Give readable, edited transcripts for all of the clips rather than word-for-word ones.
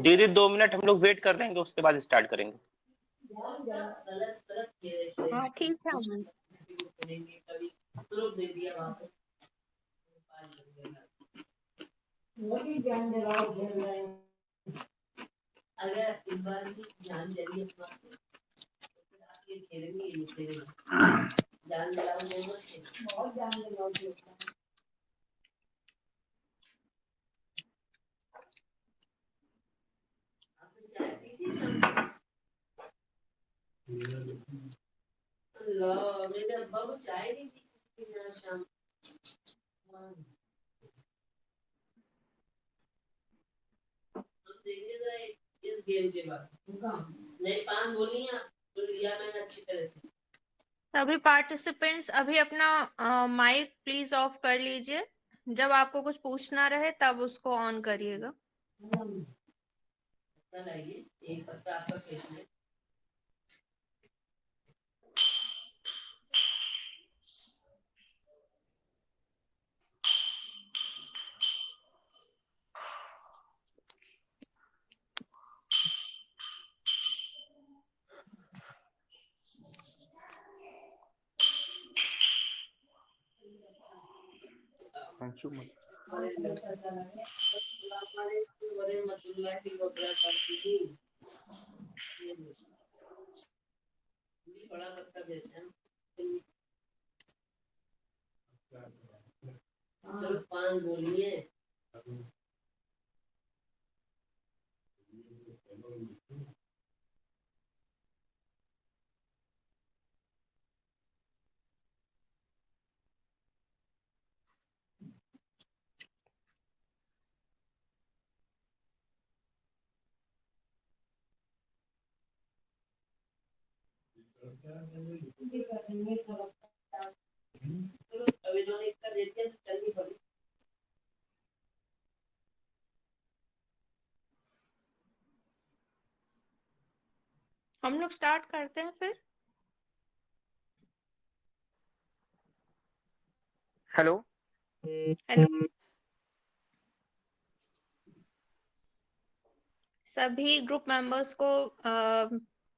दीदी 2 मिनट हम लोग वेट कर देंगे, उसके बाद स्टार्ट करेंगे। हाँ ठीक है अमन। सभी पार्टिसिपेंट्स अभी अपना माइक प्लीज ऑफ कर लीजिए। जब आपको कुछ पूछना रहे तब उसको ऑन करिएगा। हम लोग स्टार्ट करते हैं फिर। हेलो। हेलो सभी ग्रुप मेंबर्स को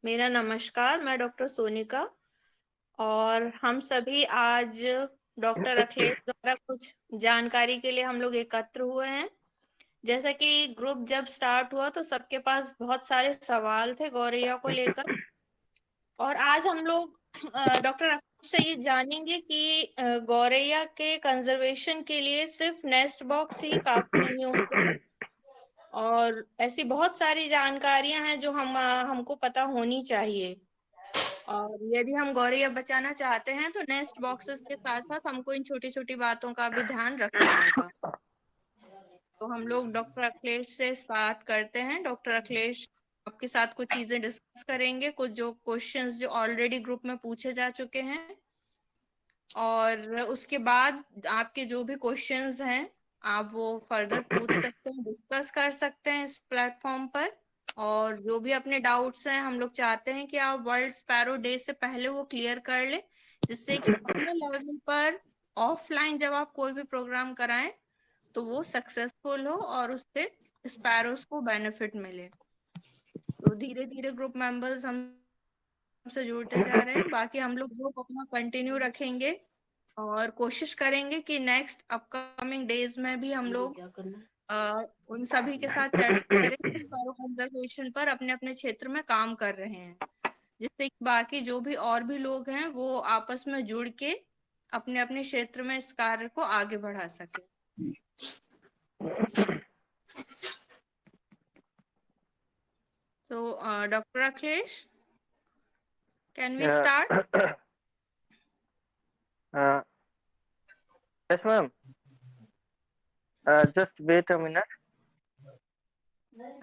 मेरा नमस्कार। मैं डॉक्टर सोनिका और हम सभी आज डॉक्टर अखिलेश द्वारा कुछ जानकारी के लिए हम लोग एकत्र हुए हैं। जैसा कि ग्रुप जब स्टार्ट हुआ तो सबके पास बहुत सारे सवाल थे गौरैया को लेकर, और आज हम लोग डॉक्टर अखिलेश से ये जानेंगे कि गौरैया के कंजर्वेशन के लिए सिर्फ नेस्ट बॉक्स ही काफी नहीं होते हैं, और ऐसी बहुत सारी जानकारियां हैं जो हमको पता होनी चाहिए। और यदि हम गौरैया बचाना चाहते हैं तो नेस्ट बॉक्सेस के साथ साथ हमको इन छोटी छोटी बातों का भी ध्यान रखना होगा। तो हम लोग डॉक्टर अखिलेश से स्टार्ट करते हैं। डॉक्टर अखिलेश आपके साथ कुछ चीजें डिस्कस करेंगे, कुछ जो क्वेश्चंस जो ऑलरेडी ग्रुप में पूछे जा चुके हैं, और उसके बाद आपके जो भी क्वेश्चंस हैं आप वो फर्दर पूछ सकते हैं, डिस्कस कर सकते हैं इस प्लेटफॉर्म पर। और जो भी अपने डाउट्स हैं हम लोग चाहते हैं कि आप वर्ल्ड स्पैरो डे से पहले वो क्लियर कर ले, जिससे कि अपने लेवल पर ऑफलाइन जब आप कोई भी प्रोग्राम कराएं तो वो सक्सेसफुल हो और उससे स्पैरोस को बेनिफिट मिले। तो धीरे धीरे ग्रुप मेंबर्स हमसे जुड़ते जा रहे हैं। बाकी हम लोग ग्रुप अपना कंटिन्यू रखेंगे और कोशिश करेंगे कि नेक्स्ट अपकमिंग डेज में भी हम लोग उन सभी के साथ चर्चा करें जो स्पैरो कंजर्वेशन पर अपने अपने क्षेत्र में काम कर रहे हैं, जिससे कि बाकी जो भी और भी लोग हैं वो आपस में जुड़ के अपने अपने क्षेत्र में इस कार्य को आगे बढ़ा सके। तो doctor Akhilesh, can we start? Yes ma'am, just wait a minute.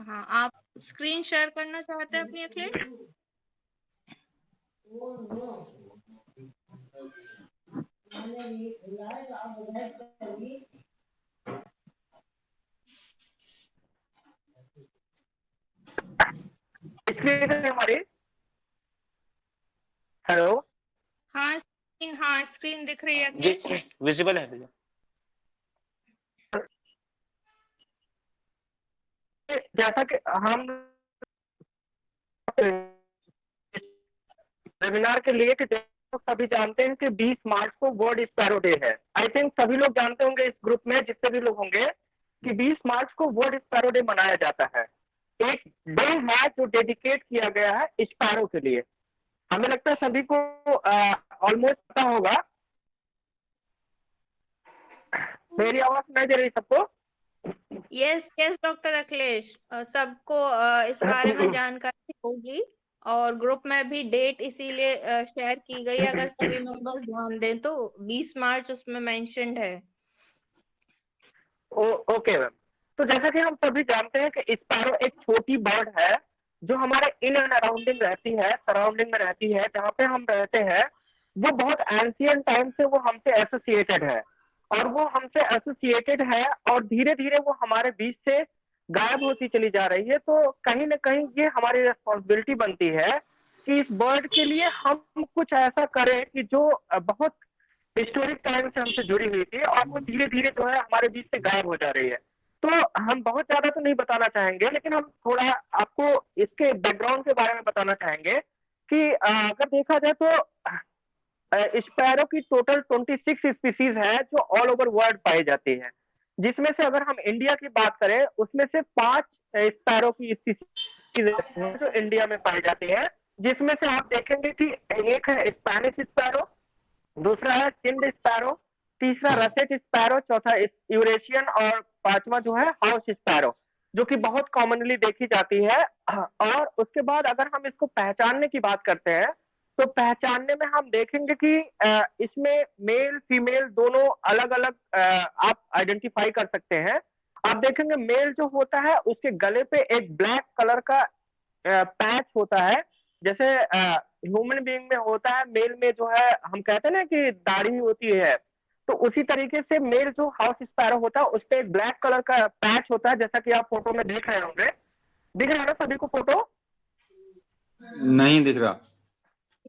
हाँ, आप स्क्रीन शेयर करना चाहते हैं अपनी अखिलेश? क्लियर है हमारी? हेलो हाँ स्क्रीन दिख रही है जी, अखिलेश। विजिबल है भैया। जैसा कि हम वेबिनार के लिए कि तो सभी जानते हैं कि 20 मार्च को वर्ल्ड स्पैरो डे है। आई थिंक सभी लोग जानते होंगे इस ग्रुप में जितने भी लोग होंगे कि 20 मार्च को वर्ल्ड स्पैरो डे मनाया जाता है। एक डे है जो डेडिकेट किया गया है स्पैरो के लिए। हमें लगता है सभी को ऑलमोस्ट पता होगा। मेरी आवाज सुनाई दे रही सबको? यस यस डॉक्टर अखिलेश, सबको इस बारे में जानकारी होगी और ग्रुप में भी डेट इसीलिए शेयर की गई, अगर सभी मेंबर्स ध्यान दें तो 20 मार्च उसमें मेंशन्ड है। Okay ma'am. तो जैसा कि हम सभी जानते हैं कि स्पैरो एक छोटी बर्ड है जो हमारे इन एंड अराउंडिंग रहती है, सराउंडिंग में रहती है, जहाँ पे हम रहते हैं। वो बहुत एंशियंट टाइम से वो हमसे एसोसिएटेड है और वो हमसे एसोसिएटेड है और धीरे धीरे वो हमारे बीच से गायब होती चली जा रही है। तो कहीं ना कहीं ये हमारी रिस्पॉन्सिबिलिटी बनती है कि इस बर्ड के लिए हम कुछ ऐसा करें कि जो बहुत हिस्टोरिक टाइम से हमसे जुड़ी हुई थी और वो धीरे धीरे जो है हमारे बीच से गायब हो जा रही है। तो हम बहुत ज्यादा तो नहीं बताना चाहेंगे, लेकिन हम थोड़ा आपको इसके बैकग्राउंड के बारे में बताना चाहेंगे कि अगर देखा जाए तो स्पैरो की टोटल 26 स्पीसीज है जो ऑल ओवर वर्ल्ड पाई जाती है, जिसमें से अगर हम इंडिया की बात करें उसमें से 5 स्पैरो की स्पीसीज जो इंडिया में पाई जाती है, जिसमें से आप देखेंगे कि एक है स्पेनिश स्पैरो, दूसरा है चिंड स्पैरो, तीसरा रसेट स्पैरो, चौथा यूरेशियन और पांचवा जो है हाउस स्पैरो, जो कि बहुत कॉमनली देखी जाती है। और उसके बाद अगर हम इसको पहचानने की बात करते हैं तो पहचानने में हम देखेंगे कि इसमें मेल फीमेल दोनों अलग अलग आप आइडेंटिफाई कर सकते हैं। आप देखेंगे मेल जो होता है उसके गले पे एक ब्लैक कलर का पैच होता है, जैसे ह्यूमन बीइंग में होता है। मेल में जो है हम कहते हैं ना कि दाढ़ी होती है, तो उसी तरीके से मेल जो हाउस स्पैरो होता है उस पे एक ब्लैक कलर का पैच होता है, जैसा कि आप फोटो में देख रहे होंगे। दिख रहा है ना सभी को फोटो? नहीं दिख रहा।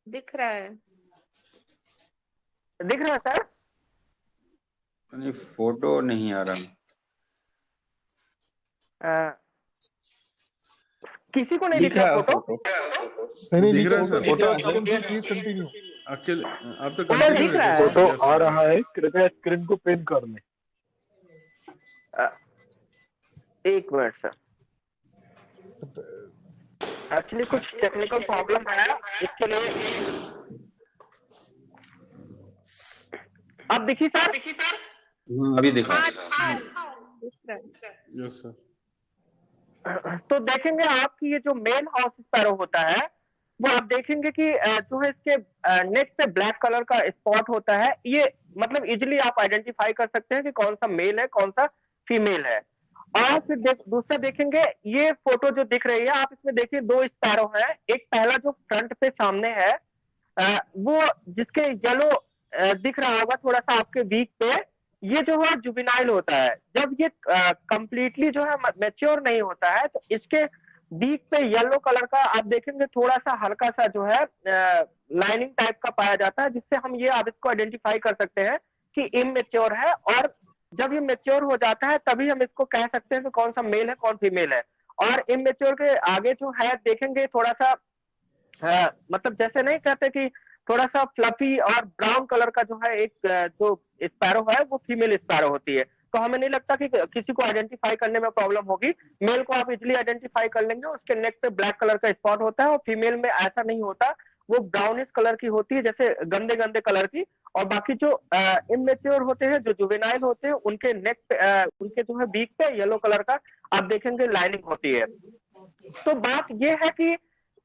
दिख रहा है। दिख रहा है सर? नहीं, फोटो नहीं आ रहा। किसी को नहीं दिख रहा फोटो? नहीं दिख रहा है फोटो सर। दिख रहा है। Please continue. अकेले आप तो फोटो दिख रहा है? फोटो आ रहा है, कृपया स्क्रीन को पिन कर लें। एक मिनट सर, एक्चुअली कुछ टेक्निकल प्रॉब्लम है इसके लिए। अब दिखी सर? अभी दिखा। Yes sir. तो देखेंगे आपकी ये जो मेल हाउस स्पैरो होता है वो आप देखेंगे कि जो है इसके नेक पे ब्लैक कलर का स्पॉट होता है। ये मतलब इजीली आप आइडेंटिफाई कर सकते हैं कि कौन सा मेल है कौन सा फीमेल है। और फिर दूसरा देखेंगे ये फोटो जो दिख रही है, आप इसमें देखिए 2 स्पैरो है। एक पहला जो फ्रंट पे सामने है वो जिसके येलो दिख रहा होगा थोड़ा सा आपके बीक पे, ये जो है जुबिनाइल होता है। जब ये कंप्लीटली जो है मैच्योर नहीं होता है तो इसके बीक पे येलो कलर का आप देखेंगे थोड़ा सा हल्का सा जो है लाइनिंग टाइप का पाया जाता है, जिससे हम ये आप इसको आइडेंटिफाई कर सकते हैं कि इमेच्योर है। और जब ये मेच्योर हो जाता है तभी हम इसको कह सकते हैं कि कौन सा मेल है कौन फीमेल है। और इमेच्योर के आगे जो है देखेंगे थोड़ा सा मतलब जैसे नहीं कहते कि थोड़ा सा फ्लफी और ब्राउन कलर का जो है एक जो स्पैरो है वो फीमेल स्पैरो होती है। तो हमें नहीं लगता कि किसी को आइडेंटिफाई करने में प्रॉब्लम होगी। मेल को आप इजिली आइडेंटिफाई कर लेंगे, उसके नेक पे ब्लैक कलर का स्पॉट होता है। और फीमेल में ऐसा नहीं होता, वो ब्राउनिश कलर की होती है, जैसे गंदे गंदे कलर की। और बाकी जो इमेच्योर होते हैं, जो जुवेनाइल होते हैं, उनके नेक पे उनके जो है बीक पे येलो कलर का आप देखेंगे लाइनिंग होती है। तो बात ये है कि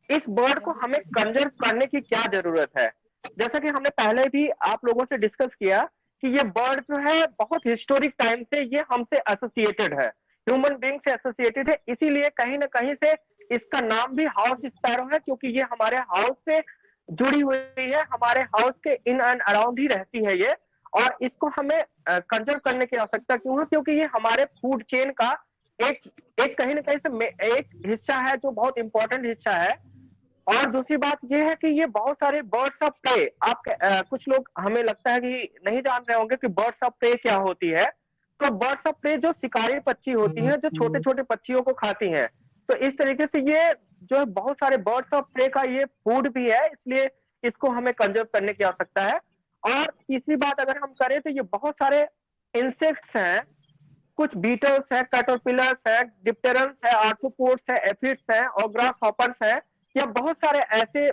इस बर्ड को हमें कंजर्व करने की क्या जरूरत है। जैसा कि हमने पहले भी आप लोगों से डिस्कस किया कि ये बर्ड जो है बहुत हिस्टोरिक टाइम से ये हमसे एसोसिएटेड है, ह्यूमन बीइंग से एसोसिएटेड है। इसीलिए कहीं ना कहीं से इसका नाम भी हाउस स्पैरो है, क्योंकि ये हमारे हाउस से जुड़ी हुई है, हमारे हाउस के इन एंड अराउंड ही रहती है ये। और इसको हमें कंजर्व करने की आवश्यकता क्यों है? क्योंकि ये हमारे फूड चेन का एक कहीं ना कहीं से एक हिस्सा है जो बहुत इंपॉर्टेंट हिस्सा है। और दूसरी बात ये है कि ये बहुत सारे बर्ड्स ऑफ प्रे, आप कुछ लोग हमें लगता है कि नहीं जान रहे होंगे कि बर्ड्स ऑफ प्रे क्या होती है। तो बर्ड्स ऑफ प्रे जो शिकारी पक्षी होती हैं, जो छोटे छोटे पक्षियों को खाती हैं। तो इस तरीके से ये जो है बहुत सारे बर्ड्स ऑफ प्रे का ये फूड भी है, इसलिए इसको हमें कंजर्व करने की आवश्यकता है। और तीसरी बात अगर हम करें तो ये बहुत सारे इंसेक्ट्स हैं, कुछ बीटल्स है, कैटरपिलर्स है, डिप्टेरल्स है, आर्थ्रोपोड्स है, एफिड्स है और ग्रास हॉपर्स है। या बहुत सारे ऐसे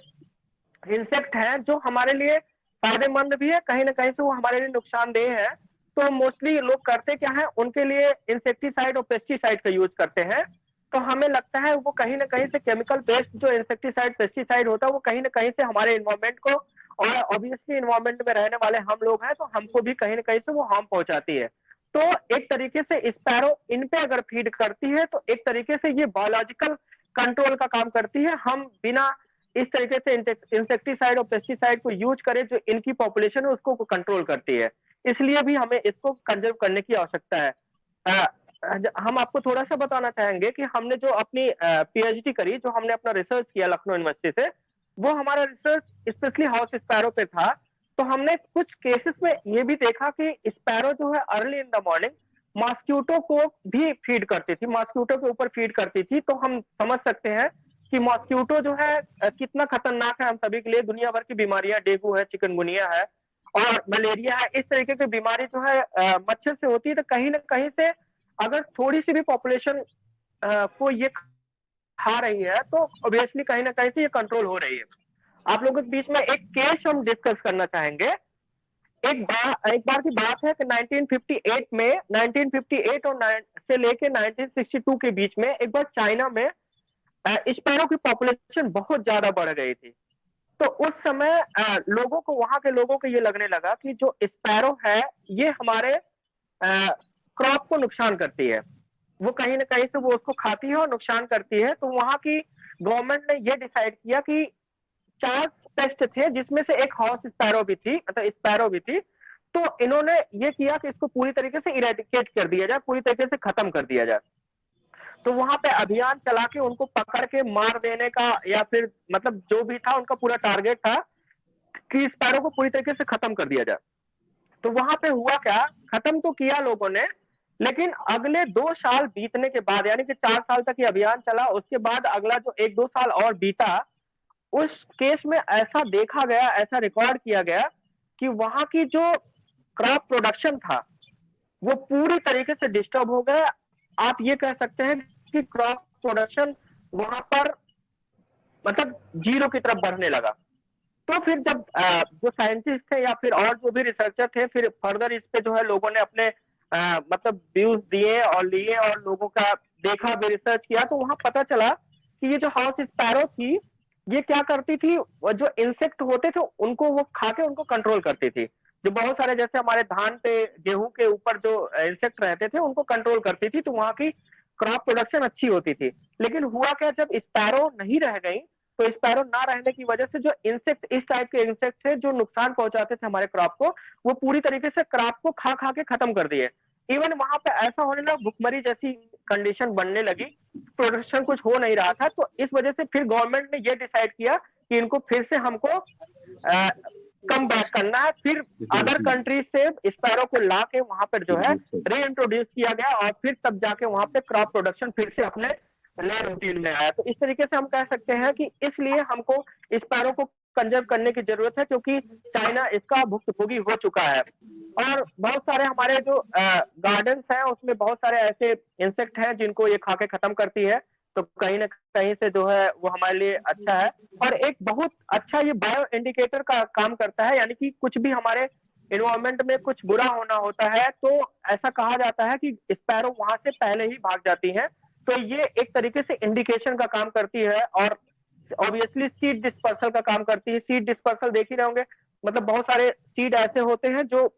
इंसेक्ट हैं जो हमारे लिए फायदेमंद भी है, कहीं ना कहीं से वो हमारे लिए नुकसानदेह है। तो मोस्टली लोग करते क्या है, उनके लिए इंसेक्टिसाइड और पेस्टिसाइड का यूज करते हैं। तो हमें लगता है वो कहीं ना कहीं से केमिकल बेस्ड जो इंसेक्टिसाइड पेस्टिसाइड होता है वो कहीं ना कहीं से हमारे इन्वायरमेंट को, और ऑब्वियसली इन्वायरमेंट में रहने वाले हम लोग हैं तो हमको भी कहीं ना कहीं से वो हार्म पहुंचाती है। तो एक तरीके से स्पैरो इन पे अगर फीड करती है तो एक तरीके से ये बायोलॉजिकल कंट्रोल का काम करती है। हम बिना इस तरीके से इंसेक्टिसाइड और पेस्टिसाइड को यूज करें, जो इनकी पॉपुलेशन है उसको कंट्रोल करती है, इसलिए भी हमें इसको कंजर्व करने की आवश्यकता है। हम आपको थोड़ा सा बताना चाहेंगे कि हमने जो अपनी पीएचडी करी, जो हमने अपना रिसर्च किया लखनऊ यूनिवर्सिटी से, वो हमारा रिसर्च स्पेशली हाउस स्पैरो पे था। तो हमने कुछ केसेस में ये भी देखा कि स्पैरो जो है early in the morning mosquito को भी फीड करती थी, मॉस्क्यूटो के ऊपर फीड करती थी। तो हम समझ सकते हैं कि मॉस्क्यूटो जो है कितना खतरनाक है हम सभी के लिए। दुनिया भर की बीमारियां, डेंगू है, चिकनगुनिया है और मलेरिया है, इस तरीके की बीमारी जो है मच्छर से होती है। तो कहीं ना कहीं से अगर थोड़ी सी भी पॉपुलेशन को ये खा रही है तो ऑब्वियसली कहीं ना कहीं से ये कंट्रोल हो रही है। आप लोगों के बीच में एक केस हम डिस्कस करना चाहेंगे। एक बार की बात है कि 1958 और से लेके 1962 के बीच में एक बार चाइना में स्पैरो की पॉपुलेशन बहुत ज्यादा बढ़ गई थी। तो उस समय लोगों को, वहां के लोगों को ये लगने लगा कि जो स्पैरो है ये हमारे क्रॉप को नुकसान करती है, वो कहीं ना कहीं से वो उसको खाती है और नुकसान करती है। तो वहां की गवर्नमेंट ने ये डिसाइड किया कि 4 पेस्ट थे जिसमें से एक हाउस स्पैरो भी थी, मतलब स्पैरो भी थी। तो इन्होंने ये किया कि इसको पूरी तरीके से इरेडिकेट कर दिया जाए, पूरी तरीके से खत्म कर दिया जाए। तो वहां पे अभियान चला के उनको पकड़ के मार देने का, या फिर मतलब जो भी था उनका पूरा टारगेट था कि स्पैरो को पूरी तरीके से खत्म कर दिया जाए। तो वहां पे हुआ क्या, खत्म तो किया लोगों ने, लेकिन अगले 2 साल बीतने के बाद, यानी कि 4 साल तक ये अभियान चला, उसके बाद अगला जो 1-2 साल और बीता, उस केस में ऐसा देखा गया, ऐसा रिकॉर्ड किया गया कि वहां की जो क्रॉप प्रोडक्शन था वो पूरी तरीके से डिस्टर्ब हो गया। आप ये कह सकते हैं कि क्रॉप प्रोडक्शन वहां पर मतलब जीरो की तरफ बढ़ने लगा। तो फिर जब जो साइंटिस्ट थे या फिर और जो भी रिसर्चर थे, फिर फर्दर इस पे जो है लोगों ने अपने मतलब व्यूज दिए और लिए और लोगों का देखा भी, रिसर्च किया। तो वहां पता चला कि ये जो हाउस स्पैरो थी ये क्या करती थी, जो इंसेक्ट होते थे उनको वो खा के उनको कंट्रोल करती थी। जो बहुत सारे जैसे हमारे धान पे, गेहूं के ऊपर जो इंसेक्ट रहते थे उनको कंट्रोल करती थी, तो वहां की क्रॉप प्रोडक्शन अच्छी होती थी। लेकिन हुआ क्या, जब स्पैरो नहीं रह गई तो स्पैरो ना रहने की वजह से जो इंसेक्ट, इस टाइप के इंसेक्ट थे जो नुकसान पहुंचाते थे हमारे क्रॉप को, वो पूरी तरीके से क्रॉप को खा खा के खत्म कर दिए। इवन वहां पे ऐसा होने लगा, भुखमरी जैसी कंडीशन बनने लगी, प्रोडक्शन कुछ हो नहीं रहा था। तो इस वजह से फिर गवर्नमेंट ने ये डिसाइड किया कि इनको फिर से हमको कम बैक करना है। फिर अदर कंट्रीज से स्पैरो को ला के वहां पर जो है रीइंट्रोड्यूस किया गया और फिर तब जाके वहां पे क्रॉप प्रोडक्शन फिर से अपने नए रूटीन में आया। तो इस तरीके से हम कह सकते हैं कि इसलिए हमको स्पैरो को कंजर्व करने की जरूरत है, क्योंकि चाइना इसका भुक्तभोगी हो चुका है। और बहुत सारे हमारे जो गार्डन्स हैं उसमें बहुत सारे ऐसे इंसेक्ट हैं जिनको ये खा के खत्म करती है। तो कहीं ना कहीं से जो है वो हमारे लिए अच्छा है। और एक बहुत अच्छा ये बायो इंडिकेटर का काम करता है, यानी कि कुछ भी हमारे इन्वायरमेंट में कुछ बुरा होना होता है तो ऐसा कहा जाता है कि स्पैरो वहां से पहले ही भाग जाती हैं। तो ये एक तरीके से इंडिकेशन का काम करती है। और ऑब्वियसली सीड डिस्पर्सल का काम करती है। सीड डिस्पर्सल देख ही रहे होंगे, मतलब बहुत सारे सीड ऐसे होते हैं जो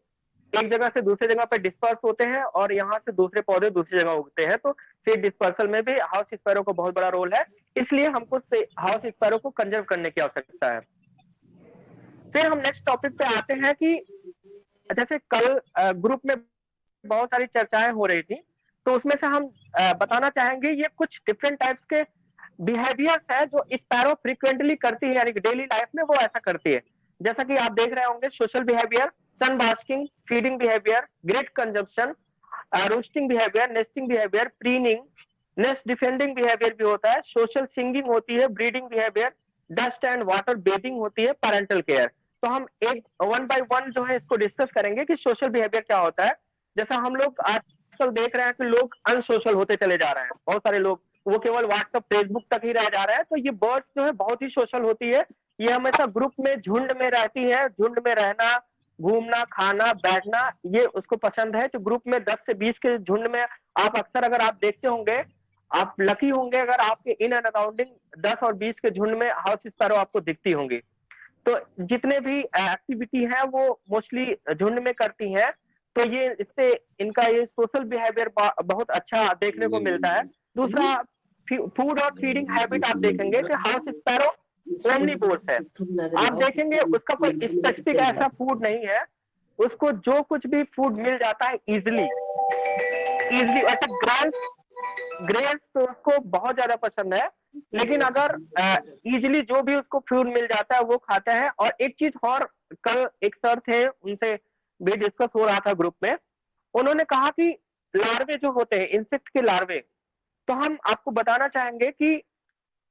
एक जगह से दूसरी जगह पे डिस्पर्स होते हैं और यहाँ से दूसरे पौधे दूसरी जगह उगते हैं। तो सीड डिस्पर्सल में भी हाउस स्पैरो का बहुत बड़ा रोल है, इसलिए हमको हाउस स्पैरो को कंजर्व करने की आवश्यकता है। फिर हम नेक्स्ट टॉपिक पे आते हैं कि जैसे कल ग्रुप में बहुत सारी चर्चाएं हो रही थी, तो उसमें से हम बताना चाहेंगे ये कुछ डिफरेंट टाइप्स के बिहेवियर्स है जो स्पैरो फ्रीक्वेंटली करती है, यानी कि डेली लाइफ में वो ऐसा करती है। जैसा कि आप देख रहे होंगे, social behaviour, sun basking, feeding behaviour, great consumption, roosting behaviour, nesting behaviour, preening, nest defending behaviour भी होता है, सोशल सिंगिंग होती है, breeding behaviour, dust and water bathing होती है, पैरेंटल केयर। तो हम एक वन बाय वन जो है इसको डिस्कस करेंगे कि सोशल बिहेवियर क्या होता है। जैसा हम लोग आजकल देख रहे हैं कि लोग अनसोशल होते चले जा रहे हैं, बहुत सारे लोग वो केवल व्हाट्सएप फेसबुक तक ही रह जा रहे हैं। तो ये बर्ड्स जो है बहुत ही सोशल होती है, ये हमेशा ग्रुप में झुंड में रहती है, झुंड में रहना, घूमना, खाना, बैठना, ये उसको पसंद है। तो ग्रुप में 10 से 20 के झुंड में आप अक्सर अगर आप देखते होंगे, आप लकी होंगे अगर आपके इन एंड अराउंडिंग 10 और 20 के झुंड में हाउस स्पैरो आपको दिखती होंगी। तो जितने भी एक्टिविटी है वो मोस्टली झुंड में करती हैं। तो ये इससे इनका ये सोशल बिहेवियर बहुत अच्छा देखने को मिलता है। दूसरा, फूड और फीडिंग हैबिट आप देखेंगे कि हाउस स्पैरो ओमनीवोरस है। आप देखेंगे उसका कोई स्पेसिफिक ऐसा फूड नहीं है, उसको जो कुछ भी फूड मिल जाता है इजिली ऐसा। ग्रेप्स तो उसको बहुत ज्यादा पसंद है, लेकिन अगर इजिली जो भी उसको फूड मिल जाता है वो खाता है। और एक चीज और, कल एक सर थे, उनसे भी डिस्कस हो रहा था ग्रुप में, उन्होंने कहा कि लार्वे जो होते हैं, इंसेक्ट के लार्वे, तो हम आपको बताना चाहेंगे कि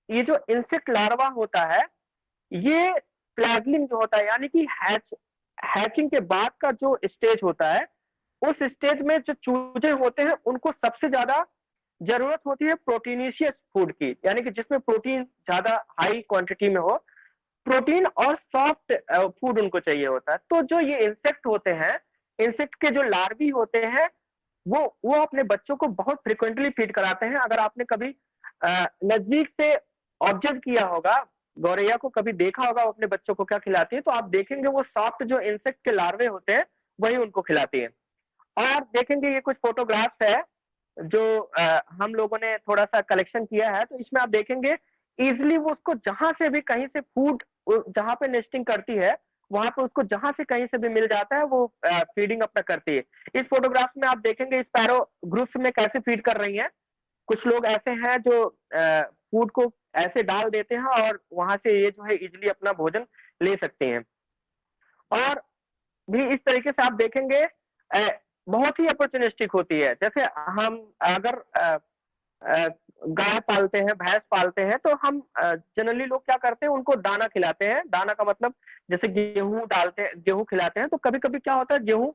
ये जो इंसेक्ट लार्वा होता है, ये फ्लैगलिंग जो होता है, यानी कि हैचिंग के बाद का जो स्टेज होता है, उस स्टेज में जो चूजे होते हैं उनको सबसे ज्यादा जरूरत होती है प्रोटीनिशियस फूड की, यानी कि जिसमें प्रोटीन ज्यादा हाई क्वांटिटी में हो, प्रोटीन और सॉफ्ट फूड उनको चाहिए होता है। तो जो ये इंसेक्ट होते हैं, इंसेक्ट के जो लार्वी होते हैं, वो अपने बच्चों को बहुत फ्रिक्वेंटली फीड कराते हैं। अगर आपने कभी नजदीक से ऑब्जर्व किया होगा, गौरैया को कभी देखा होगा वो अपने बच्चों को क्या खिलाती है, तो आप देखेंगे वो सॉफ्ट जो इंसेक्ट के लार्वे होते हैं वही उनको खिलाती है। और देखेंगे ये कुछ फोटोग्राफ्स है जो हम लोगों ने थोड़ा सा कलेक्शन किया है। तो इसमें आप देखेंगे इजिली वो उसको जहां से भी कहीं से फूड, जहां पे नेस्टिंग करती है वहां पे उसको जहां से कहीं से भी मिल जाता है वो फीडिंग अपना करती है। इस फोटोग्राफ में आप देखेंगे स्पैरो ग्रुप्स में कैसे फीड कर रही हैं। कुछ लोग ऐसे हैं जो फूड को ऐसे डाल देते हैं और वहां से ये जो है इजिली अपना भोजन ले सकते हैं। और भी इस तरीके से आप देखेंगे बहुत ही अपॉर्चुनिस्टिक होती है। जैसे हम अगर गाय पालते हैं, भैंस पालते हैं, तो हम जनरली लोग क्या करते हैं, उनको दाना खिलाते हैं। दाना का मतलब जैसे गेहूं खिलाते हैं, तो कभी कभी क्या होता है गेहूं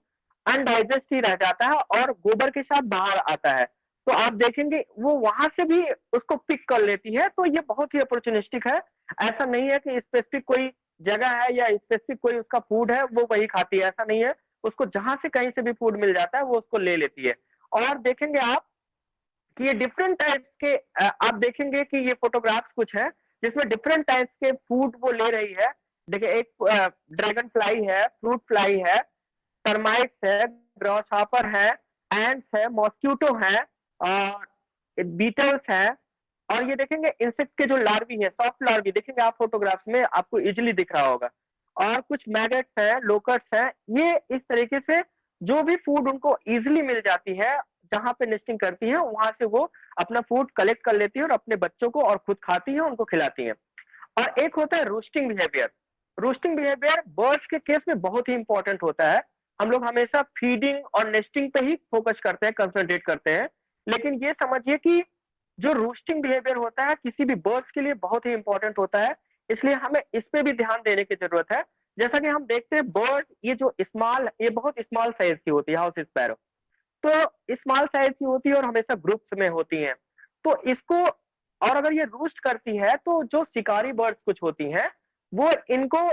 अनडाइजेस्ट ही रह जाता है और गोबर के साथ बाहर आता है। तो आप देखेंगे वो वहां से भी उसको पिक कर लेती है। तो ये बहुत ही अपॉर्चुनिस्टिक है। ऐसा नहीं है कि स्पेसिफिक कोई जगह है या स्पेसिफिक कोई उसका फूड है वो वही खाती है, ऐसा नहीं है। उसको जहां से कहीं से भी फूड मिल जाता है वो उसको ले लेती है। और देखेंगे आप कि ये डिफरेंट टाइप्स के आप देखेंगे कि ये फोटोग्राफ्स कुछ है जिसमें डिफरेंट टाइप्स के फूड वो ले रही है। देखिए एक ड्रैगन फ्लाई है, फ्रूट फ्लाई है, टर्माइट्स है, ग्रॉसहॉपर है, एंड्स है, मॉस्किटो है, और बीटल्स है। और ये देखेंगे इंसेक्ट के जो लार्वी है, सॉफ्ट लार्वी, देखेंगे आप फोटोग्राफ्स में आपको इजिली दिख रहा होगा। और कुछ मैगट्स है, लोकट्स है। ये इस तरीके से जो भी फूड उनको इजिली मिल जाती है, जहां पे नेस्टिंग करती है वहां से वो अपना फूड कलेक्ट कर लेती है और अपने बच्चों को और खुद खाती है, उनको खिलाती है। और एक होता है roasting behaviour. Roasting behaviour birds के केस में बहुत ही इंपॉर्टेंट होता है। हम लोग हमेशा फीडिंग और नेस्टिंग पे ही फोकस करते हैं, कंसंट्रेट करते हैं, लेकिन ये समझिए कि जो रोस्टिंग बिहेवियर होता है किसी भी बर्ड्स के लिए बहुत ही इंपॉर्टेंट होता है। इसलिए हमें इस पे भी ध्यान देने की जरूरत है। जैसा कि हम देखते हैं बर्ड ये जो स्मॉल, ये बहुत स्मॉल साइज की होती है हाउस स्पैरो, तो स्मॉल साइज की होती है और हमेशा ग्रुप्स में होती हैं। तो इसको, और अगर ये रूस्ट करती है तो जो शिकारी बर्ड्स कुछ होती हैं वो इनको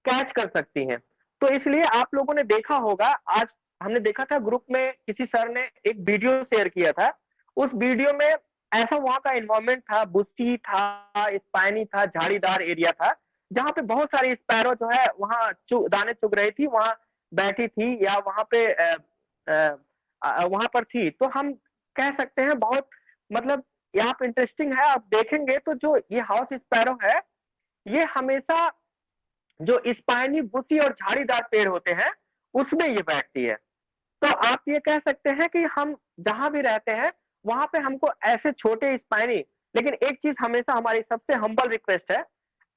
कैच कर सकती हैं। तो इसलिए आप लोगों ने देखा होगा, आज हमने देखा था ग्रुप में किसी सर ने एक वीडियो शेयर किया था। उस वीडियो में ऐसा वहां का एनवायरमेंट था, बुस्सी था, स्पाइनी था, झाड़ीदार एरिया था, जहां पे बहुत सारी स्पैरो जो है वहां दाने चुग रही थी, वहां बैठी थी या वहां पे वहां पर थी। तो हम कह सकते हैं बहुत, मतलब यहाँ पे इंटरेस्टिंग है। आप देखेंगे तो जो ये हाउस स्पैरो है ये हमेशा जो स्पाइनी, बुशी और झाड़ीदार पेड़ होते हैं उसमें ये बैठती है। तो आप ये कह सकते हैं कि हम जहां भी रहते हैं वहां पे हमको ऐसे छोटे स्पाइनी, लेकिन एक चीज हमेशा हमारी सबसे हम्बल रिक्वेस्ट है,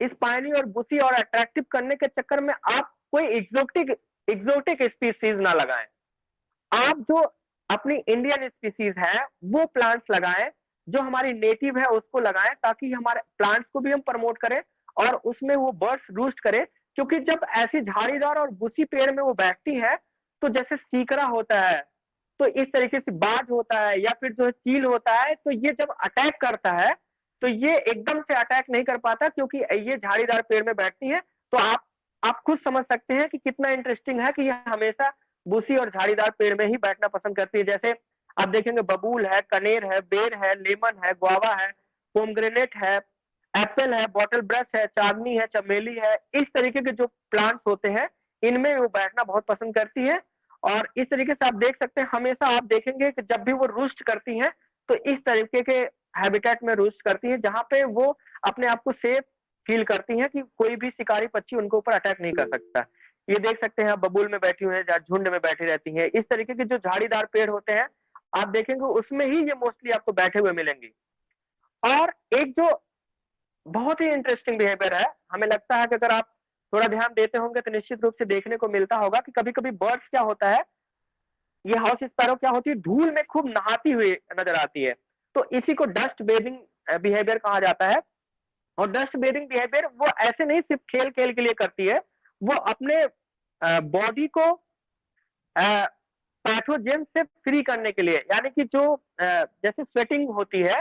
स्पाइनी और बुशी और अट्रैक्टिव करने के चक्कर में आप कोई एग्जोटिक स्पीसीज ना लगाएं। आप जो अपनी इंडियन स्पीसीज है वो प्लांट्स लगाएं, जो हमारी नेटिव है उसको लगाएं, ताकि हमारे प्लांट्स को भी हम प्रमोट करें और उसमें वो बर्ड्स रूस्ट करें। क्योंकि जब ऐसी झाड़ीदार और बुशी पेड़ में वो बैठती है, तो जैसे सीकरा होता है, तो इस तरीके से बाज होता है या फिर जो चील होता है, तो ये जब अटैक करता है तो ये एकदम से अटैक नहीं कर पाता, क्योंकि ये झाड़ीदार पेड़ में बैठती है। तो आप खुद समझ सकते हैं कि कितना इंटरेस्टिंग है कि ये हमेशा बुशी और झाड़ीदार पेड़ में ही बैठना पसंद करती है। जैसे आप देखेंगे बबूल है, कनेर है, बेर है, लेमन है, गुआवा है, पोमग्रेनेट है, एप्पल है, बॉटल ब्रश है, चांदनी है, चमेली है, इस तरीके के जो प्लांट्स होते हैं इनमें वो बैठना बहुत पसंद करती है। और इस तरीके से आप देख सकते हैं, हमेशा आप देखेंगे कि जब भी वो रूस्ट करती हैं तो इस तरीके के हैबिटेट में रूस्ट करती हैं, जहां पे वो अपने आप को सेफ फील करती हैं कि कोई भी शिकारी पक्षी उनके ऊपर अटैक नहीं कर सकता। ये देख सकते हैं बबूल में बैठी हुई है, झुंड में बैठी रहती हैं। इस तरीके के जो झाड़ीदार पेड़ होते हैं आप देखेंगे उसमें ही ये मोस्टली आपको बैठे हुए मिलेंगे। और एक जो बहुत ही इंटरेस्टिंग बिहेवियर है, हमें लगता है कि अगर आप थोड़ा ध्यान देते होंगे तो निश्चित रूप से देखने को मिलता होगा कि कभी कभी बर्ड्स क्या होता है, ये हाउस स्पैरो क्या होती है, धूल में खूब नहाती हुई नजर आती है। तो इसी को डस्ट बेदिंग बिहेवियर कहा जाता है। और डस्ट बेदिंग बिहेवियर वो ऐसे नहीं सिर्फ खेल खेल के लिए करती है, वो अपने बॉडी को पैथोजेन से फ्री करने के लिए, यानी कि जो जैसे स्वेटिंग होती है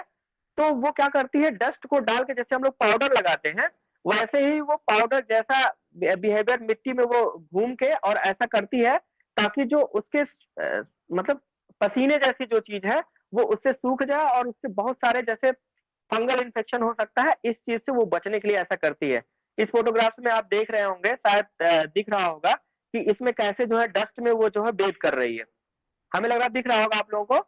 तो वो क्या करती है, डस्ट को डाल के जैसे हम लोग पाउडर लगाते हैं वैसे ही वो पाउडर जैसा बिहेवियर मिट्टी में वो घूम के और ऐसा करती है, ताकि जो उसके मतलब पसीने जैसी जो चीज है वो उससे सूख जाए और उससे बहुत सारे जैसे फंगल इन्फेक्शन हो सकता है, इस चीज से वो बचने के लिए ऐसा करती है। इस फोटोग्राफ में आप देख रहे होंगे, शायद दिख रहा होगा कि इसमें कैसे जो है डस्ट में वो जो है बेथ कर रही है। हमें लग रहा दिख रहा होगा आप लोगों को।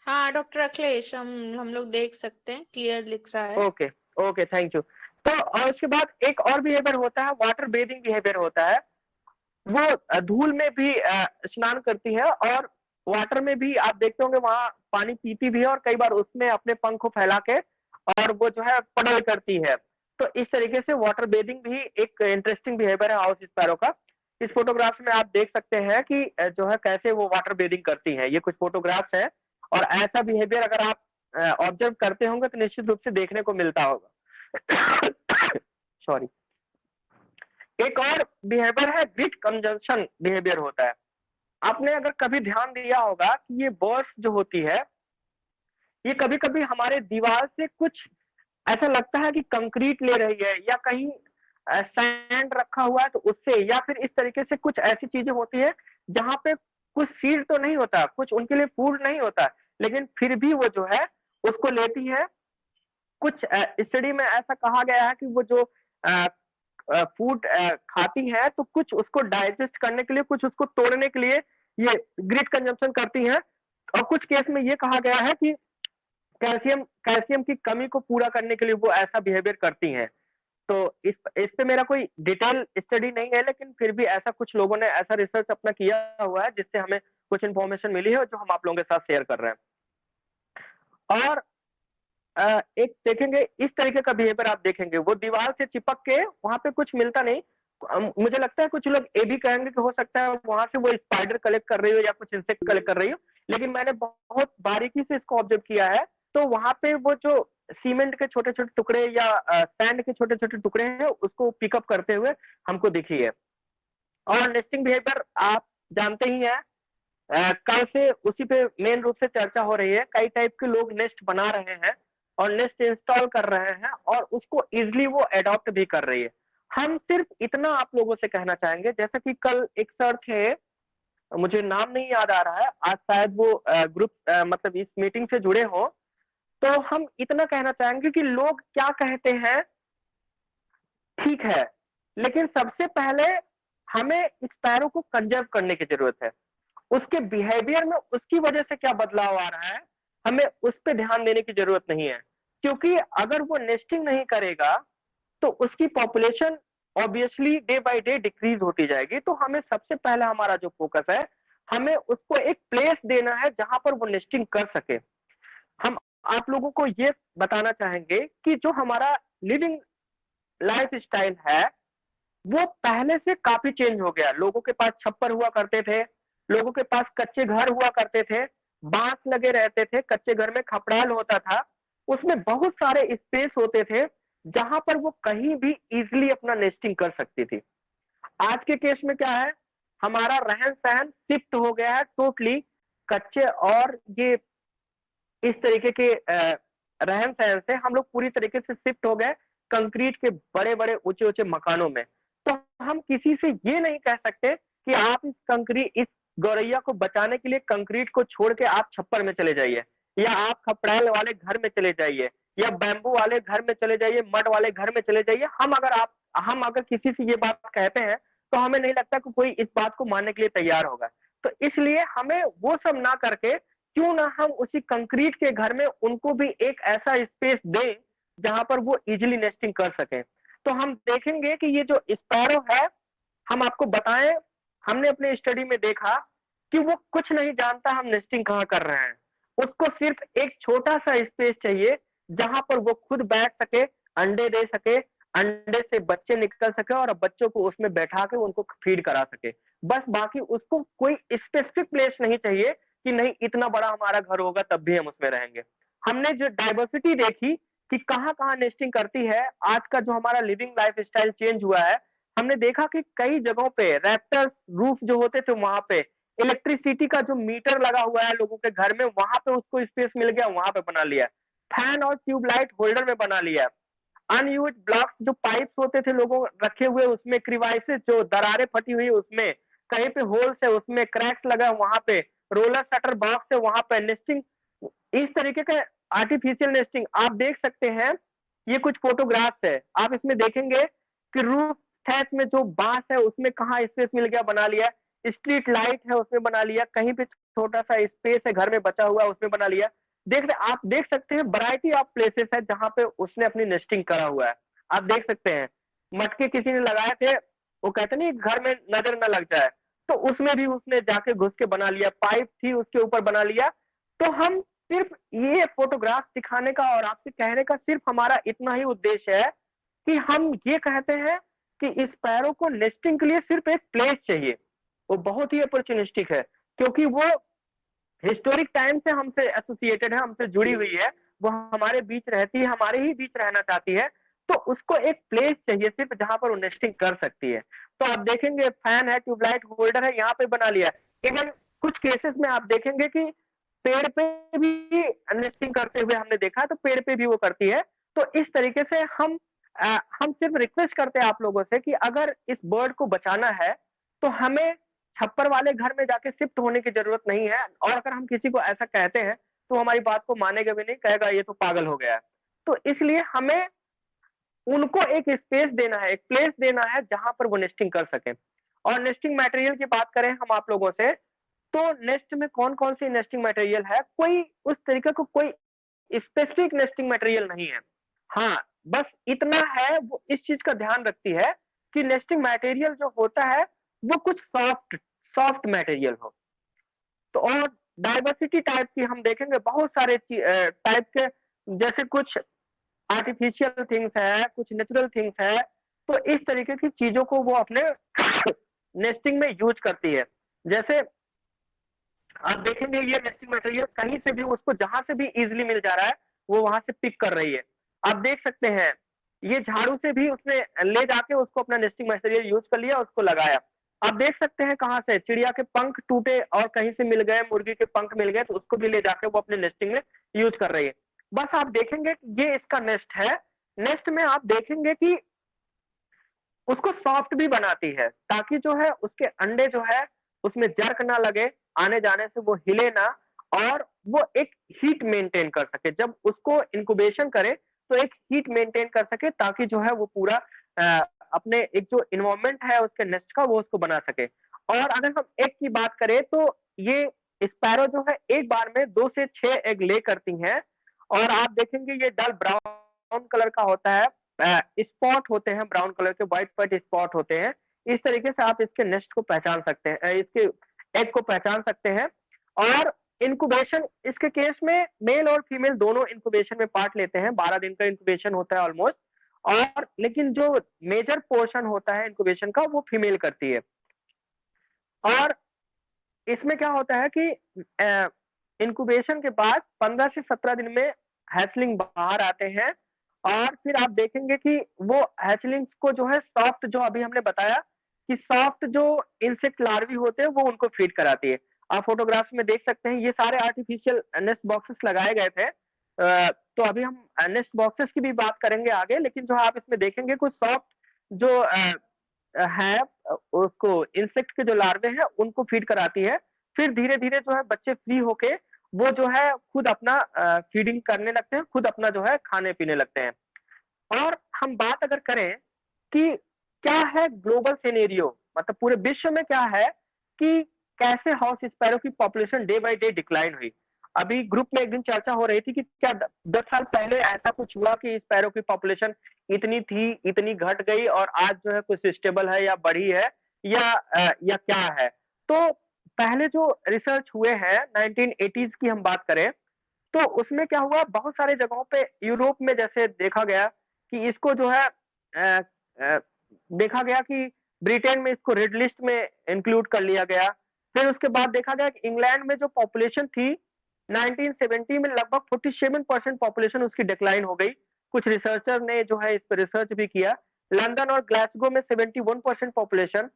हाँ डॉक्टर अखिलेश, हम लोग देख सकते हैं, क्लियर लिख रहा है। Okay okay, thank you. तो और उसके बाद एक और बिहेवियर होता है, वाटर बेदिंग बिहेवियर होता है। वो धूल में भी स्नान करती है और वाटर में भी आप देखते होंगे वहां पानी पीती भी है, और कई बार उसमें अपने पंख को फैला के और वो जो है पडल करती है। तो इस तरीके से वाटर बेदिंग भी एक इंटरेस्टिंग बिहेवियर है हाउस स्पैरो का। इस फोटोग्राफ्स में आप देख सकते हैं कि जो है कैसे वो वाटर बेदिंग करती है। ये कुछ फोटोग्राफ्स है और ऐसा बिहेवियर अगर आप ऑब्जर्व करते होंगे तो निश्चित रूप से देखने को मिलता होगा। सॉरी। एक और बिहेवियर है ग्रिट कंजंक्शन बिहेवियर होता है। आपने अगर कभी ध्यान दिया होगा कि ये बर्ड्स जो होती है ये कभी कभी हमारे दीवार से कुछ ऐसा लगता है कि कंक्रीट ले रही है, या कहीं सैंड रखा हुआ है तो उससे, या फिर इस तरीके से कुछ ऐसी चीजें होती है जहां पे कुछ फीड तो नहीं होता, कुछ उनके लिए फूड नहीं होता, लेकिन फिर भी वो जो है उसको लेती है। कुछ स्टडी में ऐसा कहा गया है कि वो जो फूड खाती है तो कुछ उसको डाइजेस्ट करने के लिए, कुछ उसको तोड़ने के लिए ये ग्रिट कंजम्पशन करती हैं। और कुछ केस में ये कहा गया है कि कैल्शियम की कमी को पूरा करने के लिए वो ऐसा बिहेवियर करती हैं। तो इस पे मेरा कोई डिटेल स्टडी नहीं है, लेकिन फिर भी ऐसा कुछ लोगों ने ऐसा रिसर्च अपना किया हुआ है जिससे हमें कुछ इन्फॉर्मेशन मिली है जो हम आप लोगों के साथ शेयर कर रहे हैं। और एक देखेंगे इस तरीके का बिहेवियर आप देखेंगे, वो दीवार से चिपक के वहां पे कुछ मिलता नहीं। मुझे लगता है कुछ लोग ये भी कहेंगे कि हो सकता है वहां से वो स्पाइडर कलेक्ट कर रही हो या कुछ इंसेक्ट कलेक्ट कर रही हो, लेकिन मैंने बहुत बारीकी से इसको ऑब्जर्व किया है। तो वहां पे वो जो सीमेंट के छोटे छोटे टुकड़े या सैंड के छोटे छोटे टुकड़े हैं उसको पिकअप करते हुए हमको दिखी है। और नेस्टिंग बिहेवियर आप जानते ही हैं, कल से उसी पे मेन रूप से चर्चा हो रही है। कई टाइप के लोग नेस्ट बना रहे हैं और नेस्ट इंस्टॉल कर रहे हैं और उसको इजिली वो अडॉप्ट भी कर रही है। हम सिर्फ इतना आप लोगों से कहना चाहेंगे, जैसा कि कल एक सर थे, मुझे नाम नहीं याद आ रहा है, आज शायद वो ग्रुप मतलब इस मीटिंग से जुड़े हो, तो हम इतना कहना चाहेंगे कि लोग क्या कहते हैं ठीक है, लेकिन सबसे पहले हमें स्पैरो को कंजर्व करने की जरूरत है। उसके बिहेवियर में उसकी वजह से क्या बदलाव आ रहा है, हमें उस पर ध्यान देने की जरूरत नहीं है। क्योंकि अगर वो नेस्टिंग नहीं करेगा तो उसकी population obviously day by day decrease होती जाएगी। तो हमें सबसे पहला हमारा जो फोकस है, हमें उसको एक प्लेस देना है जहां पर वो नेस्टिंग कर सके। हम आप लोगों को ये बताना चाहेंगे कि जो हमारा लिविंग लाइफ स्टाइल है वो पहले से काफी चेंज हो गया। लोगों के पास छप्पर हुआ करते थे, लोगों के पास कच्चे घर हुआ करते थे, बांस लगे रहते थे, कच्चे घर में खपड़ाल होता था, उसमें बहुत सारे स्पेस होते थे जहां पर वो कहीं भी इजीली अपना नेस्टिंग कर सकती थी। आज के केस में क्या है, हमारा रहन सहन शिफ्ट हो गया है टोटली कच्चे और ये इस तरीके के रहन सहन से हम लोग पूरी तरीके से शिफ्ट हो गए कंक्रीट के बड़े बड़े ऊंचे ऊंचे मकानों में। तो हम किसी से ये नहीं कह सकते कि आप इस गौरैया को बचाने के लिए कंक्रीट को छोड़ के आप छप्पर में चले जाइए, या आप खपड़ैल वाले घर में चले जाइए, या बैम्बू वाले घर में चले जाइए, मड वाले घर में चले जाइए। हम अगर किसी से ये बात कहते हैं तो हमें नहीं लगता कि कोई इस बात को मानने के लिए तैयार होगा। तो इसलिए हमें वो सब ना करके क्यों ना हम उसी कंक्रीट के घर में उनको भी एक ऐसा स्पेस दें जहां पर वो इजीली नेस्टिंग कर सके। तो हम देखेंगे कि ये जो स्पैरो है, हम आपको बताएं, हमने अपने स्टडी में देखा कि वो कुछ नहीं जानता हम नेस्टिंग कहाँ कर रहे हैं। उसको सिर्फ एक छोटा सा स्पेस चाहिए जहां पर वो खुद बैठ सके, अंडे दे सके, अंडे से बच्चे निकल सके और बच्चों को उसमें बैठा के उनको फीड करा सके। बस बाकी उसको कोई स्पेसिफिक प्लेस नहीं चाहिए कि नहीं इतना बड़ा हमारा घर होगा तब भी हम उसमें रहेंगे। हमने जो डाइवर्सिटी देखी कि कहाँ कहाँ नेस्टिंग करती है, आज का जो हमारा लिविंग लाइफ स्टाइल चेंज हुआ है, हमने देखा कि कई जगहों पे रैप्टर्स रूफ जो होते थे वहां पे इलेक्ट्रिसिटी का जो मीटर लगा हुआ है लोगों के घर में, वहां पे उसको स्पेस मिल गया, वहां पे बना लिया। फैन और ट्यूबलाइट होल्डर में बना लिया। अनयूज ब्लॉक्स जो पाइप्स होते थे लोगों रखे हुए, उसमें क्रिवाइसेस जो दरारें फटी हुई उसमें, कहीं पे होल्स है उसमें क्रैक्स लगा वहां पे, रोलर शटर बॉक्स है वहां पे नेस्टिंग। इस तरीके का आर्टिफिशियल नेस्टिंग आप देख सकते हैं। ये कुछ फोटोग्राफ्स है, आप इसमें देखेंगे कि रूफ थैच में जो बांस है उसमें कहाँ स्पेस मिल गया, बना लिया। स्ट्रीट लाइट है उसमें बना लिया, कहीं पे छोटा सा स्पेस है घर में बचा हुआ उसमें बना लिया। आप देख सकते हैं वैरायटी ऑफ प्लेसेस है जहां पे उसने अपनी नेस्टिंग करा हुआ है। आप देख सकते हैं मटके किसी ने लगाए थे, वो कहते नहीं घर में नजर न लग जाए, तो उसमें भी उसने जाके घुस के बना लिया। पाइप थी उसके ऊपर बना लिया। तो हम सिर्फ ये फोटोग्राफ दिखाने का और आपसे कहने का सिर्फ हमारा इतना ही उद्देश्य है कि हम ये कहते हैं कि इस पैरों को नेस्टिंग के लिए सिर्फ एक प्लेस चाहिए। वो बहुत ही अपॉर्चुनिस्टिक है क्योंकि वो हिस्टोरिक टाइम से हमसे एसोसिएटेड है, हमसे जुड़ी हुई है, वो हमारे बीच रहती है, हमारे ही बीच रहना चाहती है। तो उसको एक प्लेस चाहिए सिर्फ जहां पर वो नेस्टिंग कर सकती है। तो आप देखेंगे फैन है, ट्यूबलाइट होल्डर है, यहाँ पे बना लिया। इवन कुछ केसेस में आप देखेंगे कि पेड़ पे भी नेस्टिंग करते हुए हमने देखा, तो पेड़ पे भी वो करती है। तो इस तरीके से हम सिर्फ रिक्वेस्ट करते हैं आप लोगों से कि अगर इस बर्ड को बचाना है तो हमें छप्पर वाले घर में जाके शिफ्ट होने की जरूरत नहीं है। और अगर हम किसी को ऐसा कहते हैं तो हमारी बात को मानेगा भी नहीं, कहेगा ये तो पागल हो गया है। तो इसलिए हमें उनको एक स्पेस देना है, एक प्लेस देना है जहां पर वो नेस्टिंग कर सके। और नेस्टिंग मटेरियल की बात करें हम आप लोगों से, तो नेस्ट में कौन कौन सी नेस्टिंग मटेरियल है, कोई उस तरीके को कोई स्पेसिफिक नेस्टिंग मटेरियल नहीं है। हाँ, बस इतना है, वो इस चीज का ध्यान रखती है कि नेस्टिंग मटेरियल जो होता है वो कुछ सॉफ्ट मटेरियल हो। तो और डाइवर्सिटी टाइप की हम देखेंगे बहुत सारे टाइप के, जैसे कुछ आर्टिफिशियल थिंग्स है, कुछ नेचुरल थिंग्स है। तो इस तरीके की चीजों को वो अपने नेस्टिंग में यूज करती है। जैसे आप देखेंगे ये नेस्टिंग मटेरियल कहीं से भी उसको जहां से भी इजीली मिल जा रहा है वो वहां से पिक कर रही है। आप देख सकते हैं ये झाड़ू से भी उसने ले जाके उसको अपना नेस्टिंग मटेरियल यूज कर लिया, उसको लगाया। आप देख सकते हैं कहां से चिड़िया के पंख टूटे और कहीं से मिल गए, मुर्गी के पंख मिल गए, तो उसको भी ले जाके वो अपने नेस्टिंग में यूज कर रही है। बस आप देखेंगे कि ये इसका नेस्ट है। नेस्ट में आप देखेंगे कि उसको सॉफ्ट भी बनाती है ताकि जो है उसके अंडे जो है उसमें जर्क ना लगे, आने जाने से वो हिले ना, और वो एक हीट मेंटेन कर सके। जब उसको इंक्यूबेशन करे तो एक हीट मेंटेन कर सके ताकि जो है वो पूरा अपने एक जो इन्वायरमेंट है उसके नेस्ट का वो उसको बना सके। और अगर हम एग की बात करें तो ये स्पैरो जो है एक बार में 2 से 6 एग ले करती हैं। और आप देखेंगे ये डल ब्राउन कलर का होता है, स्पॉट होते हैं, ब्राउन कलर के व्हाइट स्पॉट होते हैं। इस तरीके से आप इसके नेस्ट को पहचान सकते हैं, इसके एग को पहचान सकते हैं। और इंक्यूबेशन, इसके केस में मेल और फीमेल दोनों इंक्यूबेशन में पार्ट लेते हैं। 12 दिन का इंक्यूबेशन होता है ऑलमोस्ट, और लेकिन जो मेजर पोर्शन होता है इंक्यूबेशन का वो फीमेल करती है। और इसमें क्या होता है कि इंक्यूबेशन के बाद 15 से 17 दिन में हैचलिंग बाहर आते हैं, और फिर आप देखेंगे कि वो हैचलिंग्स को जो है सॉफ्ट, जो अभी हमने बताया कि सॉफ्ट जो इंसेक्ट लार्वी होते हैं वो उनको फीड कराती है। आप फोटोग्राफ्स में देख सकते हैं, ये सारे आर्टिफिशियल नेस्ट बॉक्सेस लगाए गए थे। तो अभी हम नेस्ट बॉक्सेस की भी बात करेंगे आगे, लेकिन जो आप इसमें देखेंगे कुछ सॉफ्ट जो है उसको इंसेक्ट के जो लार्वे हैं उनको फीड कराती है। फिर धीरे-धीरे जो है बच्चे फ्री होके वो जो है खुद अपना फीडिंग करने लगते हैं, खुद अपना जो है खाने-पीने लगते हैं। और हम बात अगर करें कि क्या है ग्लोबल सिनेरियो, मतलब पूरे विश्व में क्या है कि कैसे हाउस स्पैरो की population day by day decline हुई। अभी ग्रुप में एक दिन चर्चा हो रही थी कि क्या 10 साल पहले ऐसा कुछ हुआ कि स्पैरो की पॉपुलेशन इतनी थी, इतनी घट गई और आज जो है कुछ स्टेबल है या बढ़ी है या क्या है। तो पहले जो रिसर्च हुए हैं 1980s की हम बात करें, तो उसमें क्या हुआ, बहुत सारे जगहों पे यूरोप में जैसे देखा गया कि इसको जो है देखा गया कि ब्रिटेन में इसको रेड लिस्ट में इंक्लूड कर लिया गया। फिर उसके बाद देखा गया कि इंग्लैंड में जो पॉपुलेशन थी 1970 में लगभग 47% पॉपुलेशन उसकी डिक्लाइन हो गई। कुछ रिसर्चर ने जो है इस पर रिसर्च भी किया। लंदन और ग्लासगो में 71% पॉपुलेशन,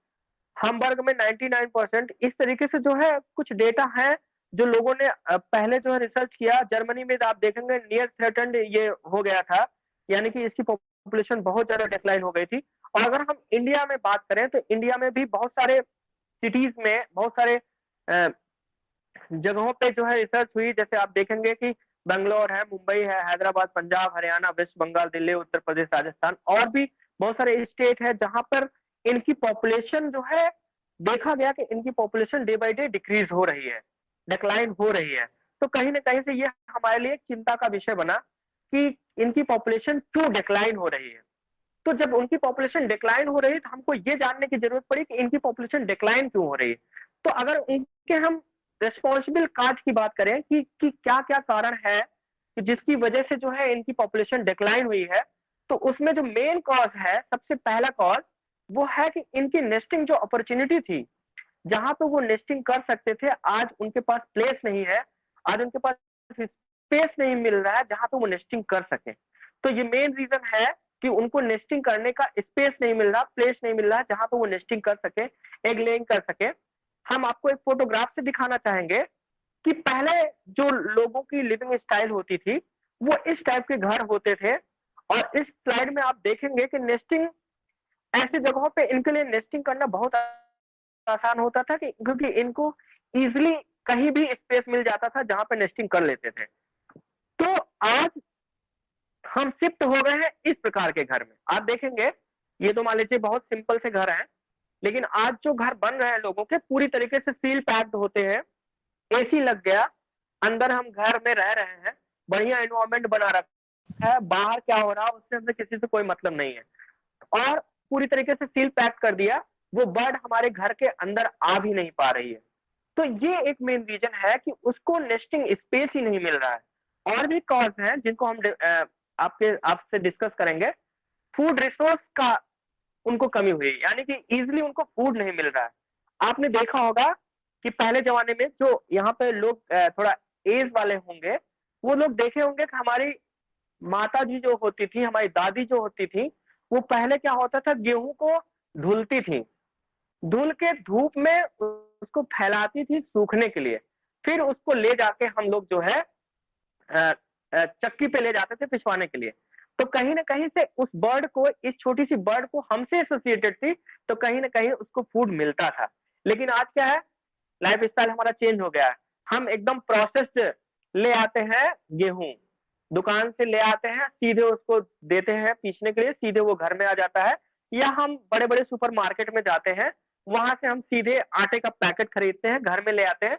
hamburg में 99%। इस तरीके से जो है कुछ डेटा है जो लोगों ने पहले जो है रिसर्च किया। जर्मनी में आप देखेंगे नियर थ्रेटन्ड ये हो गया था, यानी कि इसकी पॉपुलेशन बहुत ज्यादा डिक्लाइन हो गई थी। और अगर हम इंडिया में बात करें तो इंडिया में भी बहुत सारे सिटीज में, बहुत सारे जगहों पे जो है रिसर्च हुई। जैसे आप देखेंगे कि बेंगलोर है, मुंबई है, हैदराबाद, पंजाब, हरियाणा, वेस्ट बंगाल, दिल्ली, उत्तर प्रदेश, राजस्थान और भी बहुत सारे स्टेट है जहां पर इनकी पॉपुलेशन जो है देखा गया कि इनकी population day by day decrease हो रही है, डिक्लाइन हो रही है। तो कहीं ना कहीं से ये हमारे लिए चिंता का विषय बना कि इनकी पॉपुलेशन क्यों डिक्लाइन हो रही है। तो जब उनकी पॉपुलेशन डिक्लाइन हो रही है तो हमको ये जानने की जरूरत पड़ी कि इनकी पॉपुलेशन डिक्लाइन क्यों हो रही है। तो अगर इनके हम रिस्पॉन्सिबल काज की बात करें कि क्या क्या कारण है कि जिसकी वजह से जो है इनकी पॉपुलेशन डिक्लाइन हुई है, तो उसमें जो मेन कॉज है, सबसे पहला कॉज वो है कि इनकी नेस्टिंग जो अपॉर्चुनिटी थी, जहां पे वो नेस्टिंग कर सकते थे, आज उनके पास प्लेस नहीं है, आज उनके पास स्पेस नहीं मिल रहा है जहां पे वो नेस्टिंग कर सके। तो ये मेन रीजन है कि उनको नेस्टिंग करने का स्पेस नहीं मिल रहा, प्लेस नहीं मिल रहा जहां पे वो नेस्टिंग कर सके, एग लेइंग कर सके। हम आपको एक फोटोग्राफ से दिखाना चाहेंगे कि पहले जो लोगों की लिविंग स्टाइल होती थी वो इस टाइप के घर होते थे। और इस स्लाइड में आप देखेंगे कि नेस्टिंग ऐसी जगहों पे इनके लिए नेस्टिंग करना बहुत आसान होता था कि क्योंकि इनको इजीली कहीं भी स्पेस मिल जाता था जहां पे नेस्टिंग कर लेते थे। तो आज हम शिफ्ट हो गए हैं इस प्रकार के घर में। आप देखेंगे ये तो मान लीजिए बहुत सिंपल से घर हैं, लेकिन आज जो घर बन रहे हैं लोगों के पूरी तरीके से सील पैक्ड होते हैं, एसी लग गया, अंदर हम घर में रह रहे हैं, बढ़िया एनवायरमेंट बना रखा है, बाहर क्या हो रहा है उससे हमें किसी से कोई मतलब नहीं है, और पूरी तरीके से सील पैक कर दिया। वो बर्ड हमारे घर के अंदर आ भी नहीं पा रही है। तो ये एक मेन रीजन है कि उसको नेस्टिंग स्पेस ही नहीं मिल रहा है। और भी कॉज हैं जिनको हम आपसे डिस्कस करेंगे। फूड रिसोर्स का उनको कमी हुई, यानी कि इजीली उनको फूड नहीं मिल रहा है। आपने देखा होगा कि पहले जमाने में जो यहाँ पे लोग थोड़ा एज वाले होंगे, वो लोग देखे होंगे कि हमारी माता जी जो होती थी, हमारी दादी जो होती थी, वो पहले क्या होता था, गेहूं को धुलती थी, धुल के धूप में उसको फैलाती थी सूखने के लिए, फिर उसको ले जाके हम लोग जो है चक्की पे ले जाते थे पिसवाने के लिए। तो कहीं ना कहीं से उस बर्ड को, इस छोटी सी बर्ड को हमसे एसोसिएटेड थी, तो कहीं ना कहीं उसको फूड मिलता था। लेकिन आज क्या है, लाइफ स्टाइल हमारा चेंज हो गया है। हम एकदम प्रोसेस्ड ले आते हैं गेहूं, दुकान से ले आते हैं, सीधे उसको देते हैं पीसने के लिए, सीधे वो घर में आ जाता है। या हम बड़े बड़े सुपर मार्केट में जाते हैं, वहां से हम सीधे आटे का पैकेट खरीदते हैं, घर में ले आते हैं।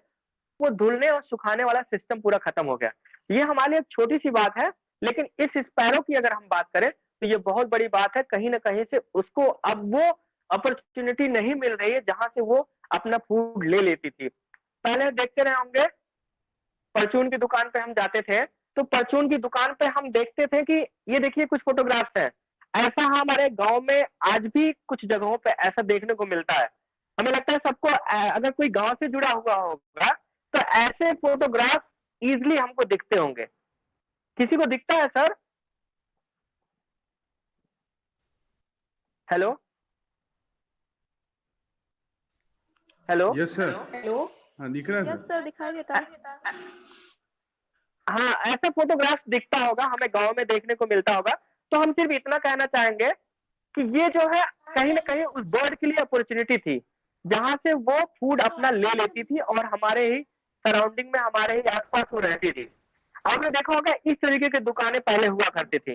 वो धुलने और सुखाने वाला सिस्टम पूरा खत्म हो गया। ये हमारे लिए एक छोटी सी बात है, लेकिन इस स्पैरो की अगर हम बात करें तो ये बहुत बड़ी बात है, कहीं ना कहीं से उसको अब वो अपॉर्चुनिटी नहीं मिल रही है जहां से वो अपना फूड ले लेती थी। पहले देखते रहे होंगे, परचून की दुकान पे हम जाते थे, तो परचून की दुकान पे हम देखते थे कि ये देखिए कुछ फोटोग्राफ्स है। ऐसा हमारे गांव में आज भी कुछ जगहों पे ऐसा देखने को मिलता है। हमें लगता है सबको अगर कोई गांव से जुड़ा हुआ होगा तो ऐसे फोटोग्राफ इजिली हमको दिखते होंगे। किसी को दिखता है sir? Hello hello yes sir. Hello. हाँ दिख रहा है यस सर। सर, दिखाई देता है। हाँ, ऐसा फोटोग्राफ दिखता होगा, हमें गांव में देखने को मिलता होगा। तो हम सिर्फ इतना कहना चाहेंगे कि ये जो है कहीं ना कहीं उस बर्ड के लिए अपॉर्चुनिटी थी, जहां से वो फूड अपना ले लेती थी और हमारे ही सराउंडिंग में, हमारे ही आसपास वो रहती थी। आपने देखा होगा इस तरीके की दुकानें पहले हुआ करती थी।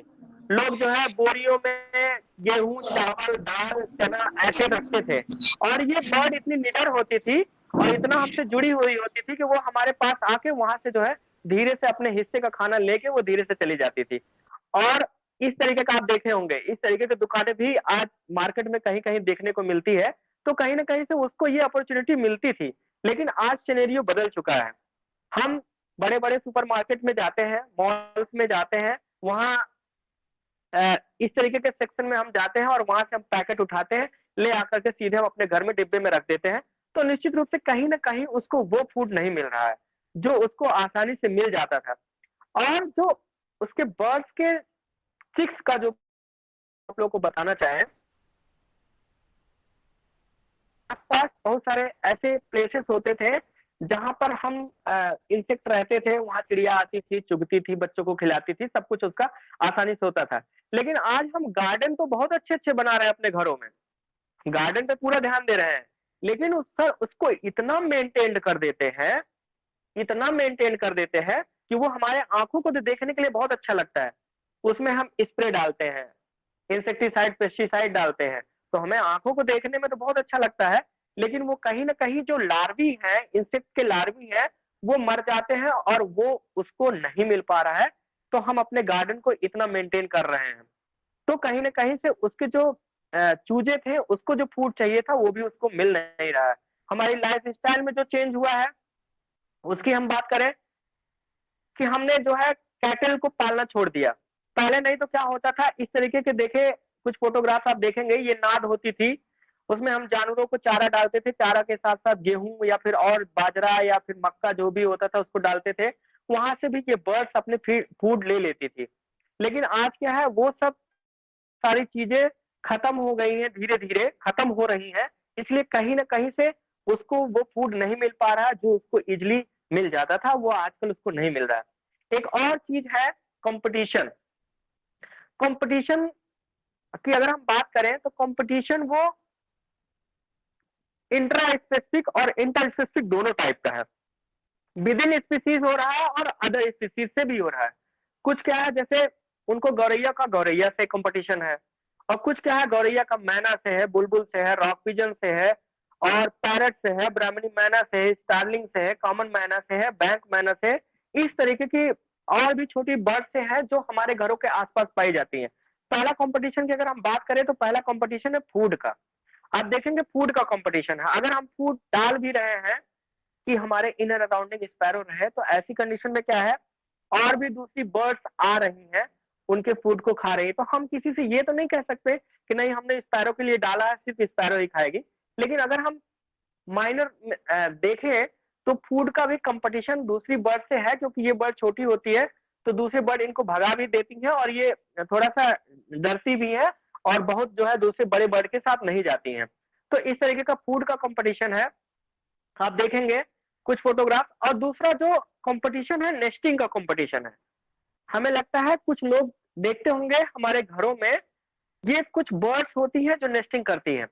लोग जो है बोरियों में गेहूं, चावल, दाल, चना ऐसे रखते थे, और ये बर्ड इतनी निडर होती थी और इतना हमसे जुड़ी हुई होती थी कि वो हमारे पास आके वहां से जो है धीरे से अपने हिस्से का खाना लेके वो धीरे से चली जाती थी। और इस तरीके का आप देखे होंगे, इस तरीके की दुकानें भी आज मार्केट में कहीं कहीं देखने को मिलती है। तो कहीं ना कहीं से उसको ये अपॉर्चुनिटी मिलती थी, लेकिन आज सिनेरियो बदल चुका है। हम बड़े बड़े सुपरमार्केट में जाते हैं, मॉल्स में जाते हैं, वहां इस तरीके के सेक्शन में हम जाते हैं और वहां से हम पैकेट उठाते हैं, ले आकर के सीधे हम अपने घर में डिब्बे में रख देते हैं। तो निश्चित रूप से कहीं ना कहीं उसको वो फूड नहीं मिल रहा है जो उसको आसानी से मिल जाता था। और जो उसके बर्ड्स के चिक्स का जो आप लोगों को बताना चाहें, आसपास बहुत सारे ऐसे प्लेसेस होते थे जहां पर हम इंसेक्ट रहते थे, वहां चिड़िया आती थी, चुगती थी, बच्चों को खिलाती थी, सब कुछ उसका आसानी से होता था। लेकिन आज हम गार्डन तो बहुत अच्छे अच्छे बना रहे हैं अपने घरों में, गार्डन पे पूरा ध्यान दे रहे हैं, लेकिन उसको इतना मेंटेन कर देते हैं, इतना मेंटेन कर देते हैं कि वो हमारे आंखों को तो देखने के लिए बहुत अच्छा लगता है। उसमें हम स्प्रे डालते हैं, इंसेक्टिसाइड, पेस्टिसाइड डालते हैं, तो हमें आंखों को देखने में तो बहुत अच्छा लगता है, लेकिन वो कहीं ना कहीं जो लार्वी है, इंसेक्ट के लार्वी है, वो मर जाते हैं और वो उसको नहीं मिल पा रहा है। तो हम अपने गार्डन को इतना मेंटेन कर रहे हैं, तो कहीं ना कहीं से उसके जो चूजे थे, उसको जो फूड चाहिए था वो भी उसको मिल नहीं रहा है। हमारी लाइफ स्टाइल में जो चेंज हुआ है उसकी हम बात करें कि हमने जो है कैटल को पालना छोड़ दिया। पहले नहीं तो क्या होता था, इस तरीके के देखे कुछ फोटोग्राफ आप देखेंगे, ये नाद होती थी, उसमें हम जानवरों को चारा डालते थे, चारा के साथ साथ गेहूं या फिर और बाजरा या फिर मक्का जो भी होता था उसको डालते थे, वहां से भी ये बर्ड्स अपने फूड ले लेती थी। लेकिन आज क्या है, वो सब सारी चीजें खत्म हो गई हैं, धीरे धीरे खत्म हो रही हैं, इसलिए कहीं ना कहीं से उसको वो फूड नहीं मिल पा रहा, जो उसको इजिली मिल जाता था वो आजकल उसको नहीं मिल रहा है। एक और चीज है कंपटीशन। कंपटीशन की अगर हम बात करें तो कंपटीशन वो इंट्रा स्पेसिफिक और इंटर स्पेसिफिक दोनों टाइप का है। विद इन स्पीसीज हो रहा है और अदर स्पीसीज से भी हो रहा है। कुछ क्या है, जैसे उनको गौरैया का गौरैया से कंपटीशन है, और कुछ क्या है, गौरैया का मैना से है, बुलबुल से है, रॉक पिजन से है, और पैरट से है, ब्राह्मणी मैना से है, स्टारलिंग से है, कॉमन मैना से है, बैंक मैना से, इस तरीके की और भी छोटी बर्ड से है जो हमारे घरों के आसपास पाई जाती है। पहला कंपटीशन की अगर हम बात करें तो पहला कंपटीशन है फूड का। आप देखेंगे फूड का कंपटीशन है, अगर हम फूड डाल भी रहे हैं कि हमारे इनर अराउंडिंग स्पैरो रहे, तो ऐसी कंडीशन में क्या है, और भी दूसरी बर्ड्स आ रही हैं, उनके फूड को खा रही है, तो हम किसी से ये तो नहीं कह सकते कि नहीं हमने स्पैरो के लिए डाला है, सिर्फ स्पैरो ही खाएगी। लेकिन अगर हम माइनर देखें तो फूड का भी कंपटीशन दूसरी बर्ड से है, क्योंकि ये बर्ड छोटी होती है तो दूसरी बर्ड इनको भगा भी देती है, और ये थोड़ा सा डरती भी है और बहुत जो है दूसरे बड़े बर्ड के साथ नहीं जाती हैं। तो इस तरीके का फूड का कंपटीशन है, आप देखेंगे कुछ फोटोग्राफ। और दूसरा जो कंपटीशन है, नेस्टिंग का कंपटीशन है। हमें लगता है कुछ लोग देखते होंगे हमारे घरों में, ये कुछ बर्ड्स होती हैं जो नेस्टिंग करती हैं।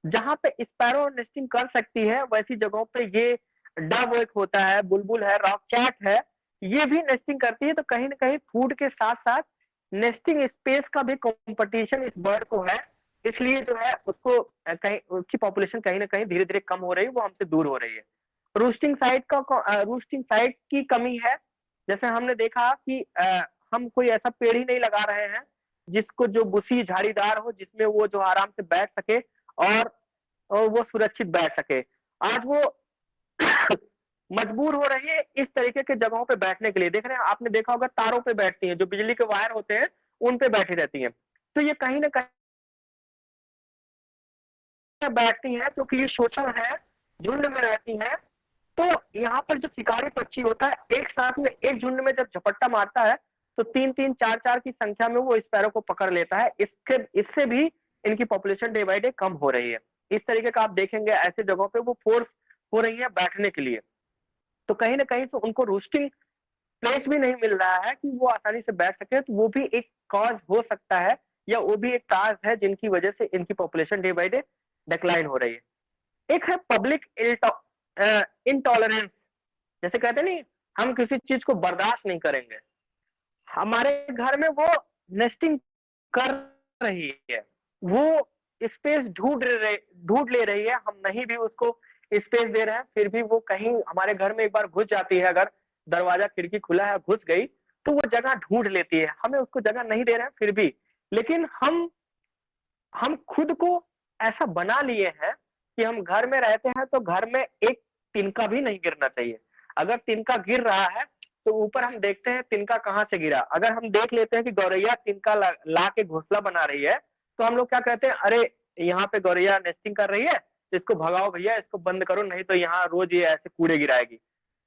जहां पे स्पैरो नेस्टिंग कर सकती है वैसी जगहों पे ये डव एक होता है, बुलबुल है, रॉक चैट है, ये भी नेस्टिंग करती है। तो कहीं ना कहीं फूड के साथ साथ नेस्टिंग स्पेस का भी कंपटीशन इस बर्ड को है, इसलिए जो है उसको कहीं उसकी पॉपुलेशन कहीं ना कहीं धीरे धीरे कम हो रही है, वो हमसे दूर हो रही है। रूस्टिंग साइट की कमी है। जैसे हमने देखा कि हम कोई ऐसा पेड़ ही नहीं लगा रहे हैं जिसको जो बुशी झाड़ीदार हो, जिसमें वो जो आराम से बैठ सके और वो सुरक्षित बैठ सके। आज वो मजबूर हो रही है इस तरीके के जगहों पे बैठने के लिए। देख रहे हैं, आपने देखा होगा तारों पे बैठती हैं, जो बिजली के वायर होते हैं उन पे बैठी रहती हैं। तो ये कहीं ना कहीं बैठती हैं क्योंकि ये सोशल है, झुंड में रहती हैं। तो यहाँ पर जो शिकारी पक्षी होता है, एक साथ में एक झुंड में जब झपट्टा मारता है तो 3-3, 4-4 की संख्या में वो स्पैरो को पकड़ लेता है। इससे भी इनकी पॉपुलेशन डे बाय डे कम हो रही है। इस तरीके का आप देखेंगे ऐसे जगहों पे वो फोर्स हो रही है बैठने के लिए। तो कहीं ना कहीं से उनको रूस्टिंग प्लेस भी नहीं मिल रहा है कि वो आसानी से बैठ सके। तो वो भी एक कॉज हो सकता है, या वो भी एक काज है जिनकी वजह से इनकी population day by day decline हो रही है। एक है पब्लिक इंटॉलरेंस, जैसे कहते नहीं, हम किसी चीज को बर्दाश्त नहीं करेंगे। हमारे घर में वो नेस्टिंग कर रही है, वो स्पेस ढूंढ ले रही है, हम नहीं भी उसको स्पेस दे रहे हैं, फिर भी वो कहीं हमारे घर में एक बार घुस जाती है। अगर दरवाजा खिड़की खुला है, घुस गई, तो वो जगह ढूंढ लेती है। हमें उसको जगह नहीं दे रहे हैं फिर भी, लेकिन हम खुद को ऐसा बना लिए हैं कि हम घर में रहते हैं तो घर में एक तिनका भी नहीं गिरना चाहिए। अगर तिनका गिर रहा है तो ऊपर हम देखते हैं तिनका कहाँ से गिरा। अगर हम देख लेते हैं कि गौरैया तिनका ला के घोंसला बना रही है, तो हम लोग क्या कहते हैं, अरे यहाँ पे गौरैया नेस्टिंग कर रही है, इसको भगाओ भैया, इसको बंद करो, नहीं तो यहाँ रोज ये ऐसे कूड़े गिराएगी।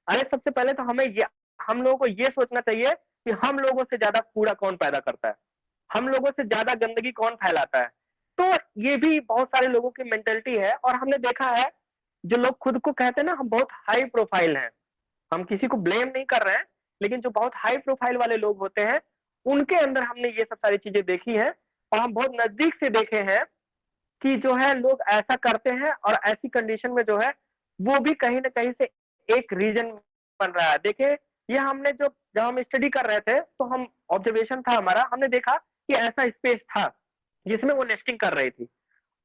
अरे सबसे पहले तो हम लोगों को ये सोचना चाहिए कि हम लोगों से ज्यादा कूड़ा कौन पैदा करता है, हम लोगों से ज्यादा गंदगी कौन फैलाता है। तो ये भी बहुत सारे लोगों की मेंटेलिटी है। और हमने देखा है, जो लोग खुद को कहते हैं ना हम बहुत हाई प्रोफाइल हैं, हम किसी को ब्लेम नहीं कर रहे हैं, लेकिन जो बहुत हाई प्रोफाइल वाले लोग होते हैं उनके अंदर हमने ये सब सारी चीजें देखी हैं, और हम बहुत नजदीक से देखे हैं कि जो है लोग ऐसा करते हैं, और ऐसी कंडीशन में जो है वो भी कहीं ना कहीं से एक रीजन बन रहा है। देखिए, ये हमने जब हम स्टडी कर रहे थे तो हम ऑब्जर्वेशन था हमारा, हमने देखा कि ऐसा स्पेस था जिसमें वो नेस्टिंग कर रही थी।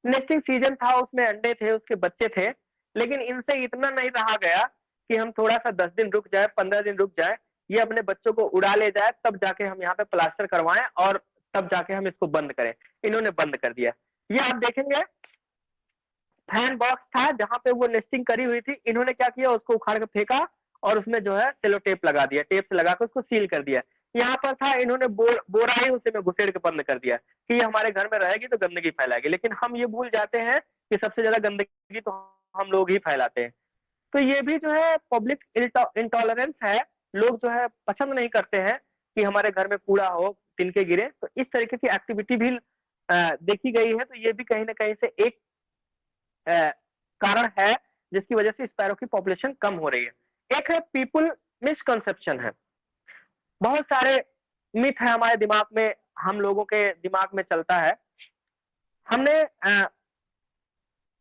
नेस्टिंग सीजन था, उसमें अंडे थे, उसके बच्चे थे, लेकिन इनसे इतना नहीं रहा गया कि हम थोड़ा सा 10 दिन रुक जाए, 15 दिन रुक जाए, ये अपने बच्चों को उड़ा ले जाए, तब जाके हम यहाँ पे प्लास्टर करवाएं और तब जाके हम इसको बंद करें। इन्होंने बंद कर दिया। ये आप देखेंगे फैन बॉक्स था जहां पे वो नेस्टिंग करी हुई थी, इन्होंने क्या किया, उसको उखाड़ के फेंका और उसमें जो है सेलो टेप लगा दिया, टेप से लगा कर उसको सील कर दिया। यहाँ पर था, इन्होंने बोरा ही उसे में घुसेड़ के बंद कर दिया कि ये हमारे घर में रहेगी तो गंदगी फैलाएगी। लेकिन हम ये भूल जाते हैं कि सबसे ज्यादा गंदगी तो हम लोग ही फैलाते हैं। तो ये भी जो है पब्लिक इंटॉलरेंस है। लोग जो है पसंद नहीं करते हैं कि हमारे घर में कूड़ा हो, तिनके गिरे। तो इस तरीके की एक्टिविटी भी देखी गई है। तो ये भी कहीं ना कहीं से एक कारण है जिसकी वजह से स्पैरो की पॉपुलेशन कम हो रही है। एक है पीपल मिसकंसेप्शन है। बहुत सारे मिथ है हमारे दिमाग में, हम लोगों के दिमाग में चलता है। हमने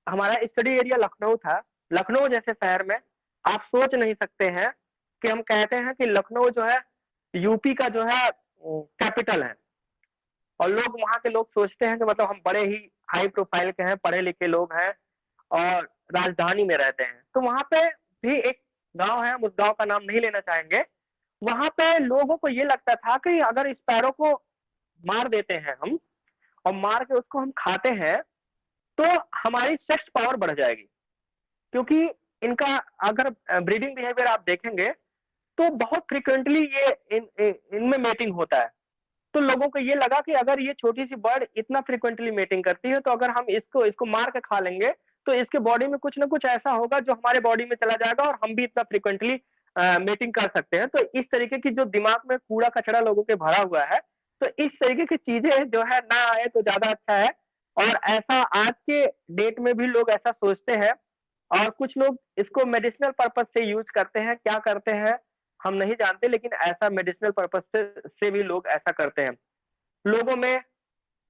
हमारा स्टडी एरिया लखनऊ था। लखनऊ जैसे शहर में आप सोच नहीं सकते हैं कि हम कहते हैं कि लखनऊ जो है यूपी का जो है कैपिटल है, और लोग वहां के लोग सोचते हैं कि मतलब हम बड़े ही हाई प्रोफाइल के हैं, पढ़े लिखे लोग हैं और राजधानी में रहते हैं। तो वहां पे भी एक गांव है, हम उस गांव का नाम नहीं लेना चाहेंगे। वहां पे लोगों को ये लगता था कि अगर स्पैरो को मार देते हैं हम और मार के उसको हम खाते हैं तो हमारी सेक्स पावर बढ़ जाएगी, क्योंकि इनका अगर ब्रीडिंग बिहेवियर आप देखेंगे तो बहुत फ्रिक्वेंटली ये इनमें मेटिंग होता है। तो लोगों को ये लगा कि अगर ये छोटी सी बर्ड इतना फ्रिक्वेंटली मेटिंग करती है तो अगर हम इसको मार के खा लेंगे तो इसके बॉडी में कुछ ना कुछ ऐसा होगा जो हमारे बॉडी में चला जाएगा और हम भी इतना फ्रिक्वेंटली मेटिंग कर सकते हैं। तो इस तरीके की जो दिमाग में कूड़ा कचरा लोगों के भरा हुआ है, तो इस तरीके की चीजें जो है ना आए तो ज्यादा अच्छा है। और ऐसा आज के डेट में भी लोग ऐसा सोचते हैं, और कुछ लोग इसको मेडिसिनल पर्पज से यूज करते हैं। क्या करते हैं हम नहीं जानते, लेकिन ऐसा मेडिसिनल पर्पज से भी लोग ऐसा करते हैं। लोगों में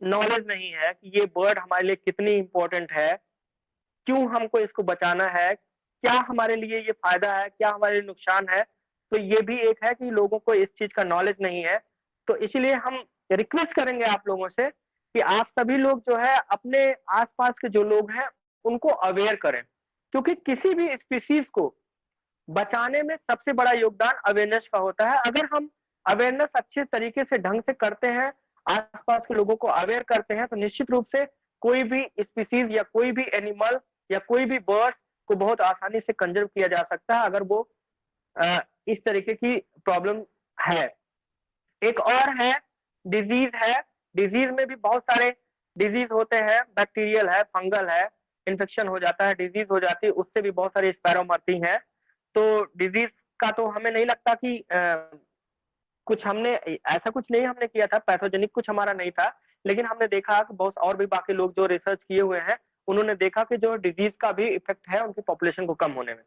नॉलेज नहीं है कि ये बर्ड हमारे लिए कितनी इंपॉर्टेंट है, क्यों हमको इसको बचाना है, क्या हमारे लिए ये फायदा है, क्या हमारे लिए नुकसान है। तो ये भी एक है कि लोगों को इस चीज का नॉलेज नहीं है। तो इसीलिए हम रिक्वेस्ट करेंगे आप लोगों से कि आप सभी लोग जो है अपने आसपास के जो लोग हैं उनको अवेयर करें, क्योंकि किसी भी स्पीसीज को बचाने में सबसे बड़ा योगदान अवेयरनेस का होता है। अगर हम अवेयरनेस अच्छे तरीके से ढंग से करते हैं, आसपास के लोगों को अवेयर करते हैं, तो निश्चित रूप से कोई भी स्पीसीज या कोई भी एनिमल या कोई भी बर्ड को बहुत आसानी से कंजर्व किया जा सकता है अगर वो इस तरीके की प्रॉब्लम है। एक और है डिजीज है। डिजीज में भी बहुत सारे डिजीज होते हैं, बैक्टीरियल है, फंगल है, इन्फेक्शन हो जाता है, डिजीज हो जाती है, उससे भी बहुत सारी स्पैरो मरती हैं। तो डिजीज का तो हमें नहीं लगता कि कुछ हमने ऐसा कुछ नहीं हमने किया था, पैथोजेनिक कुछ हमारा नहीं था, लेकिन हमने देखा कि बहुत और भी बाकी लोग जो रिसर्च किए हुए हैं उन्होंने देखा कि जो डिजीज का भी इफेक्ट है उनकी पॉपुलेशन को कम होने में।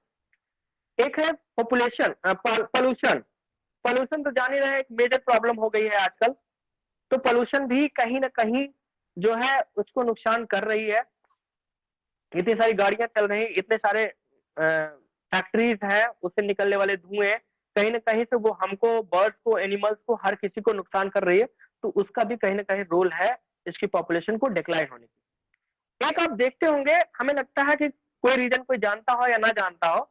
एक है पॉपुलेशन पोल्यूशन। पोल्यूशन तो जान ही रहे एक मेजर प्रॉब्लम हो गई है आजकल। तो पोल्यूशन भी कहीं ना कहीं जो है उसको नुकसान कर रही है। इतनी सारी गाड़ियां चल रही, इतने सारे फैक्ट्रीज हैं, उससे निकलने वाले धुएं कहीं ना कहीं से वो हमको, बर्ड्स को, एनिमल्स को, हर किसी को नुकसान कर रही है। तो उसका भी कहीं ना कहीं रोल है इसकी पॉपुलेशन को डिक्लाइन होने की। एक आप देखते होंगे, हमें लगता है कि कोई रीजन कोई जानता हो या ना जानता हो,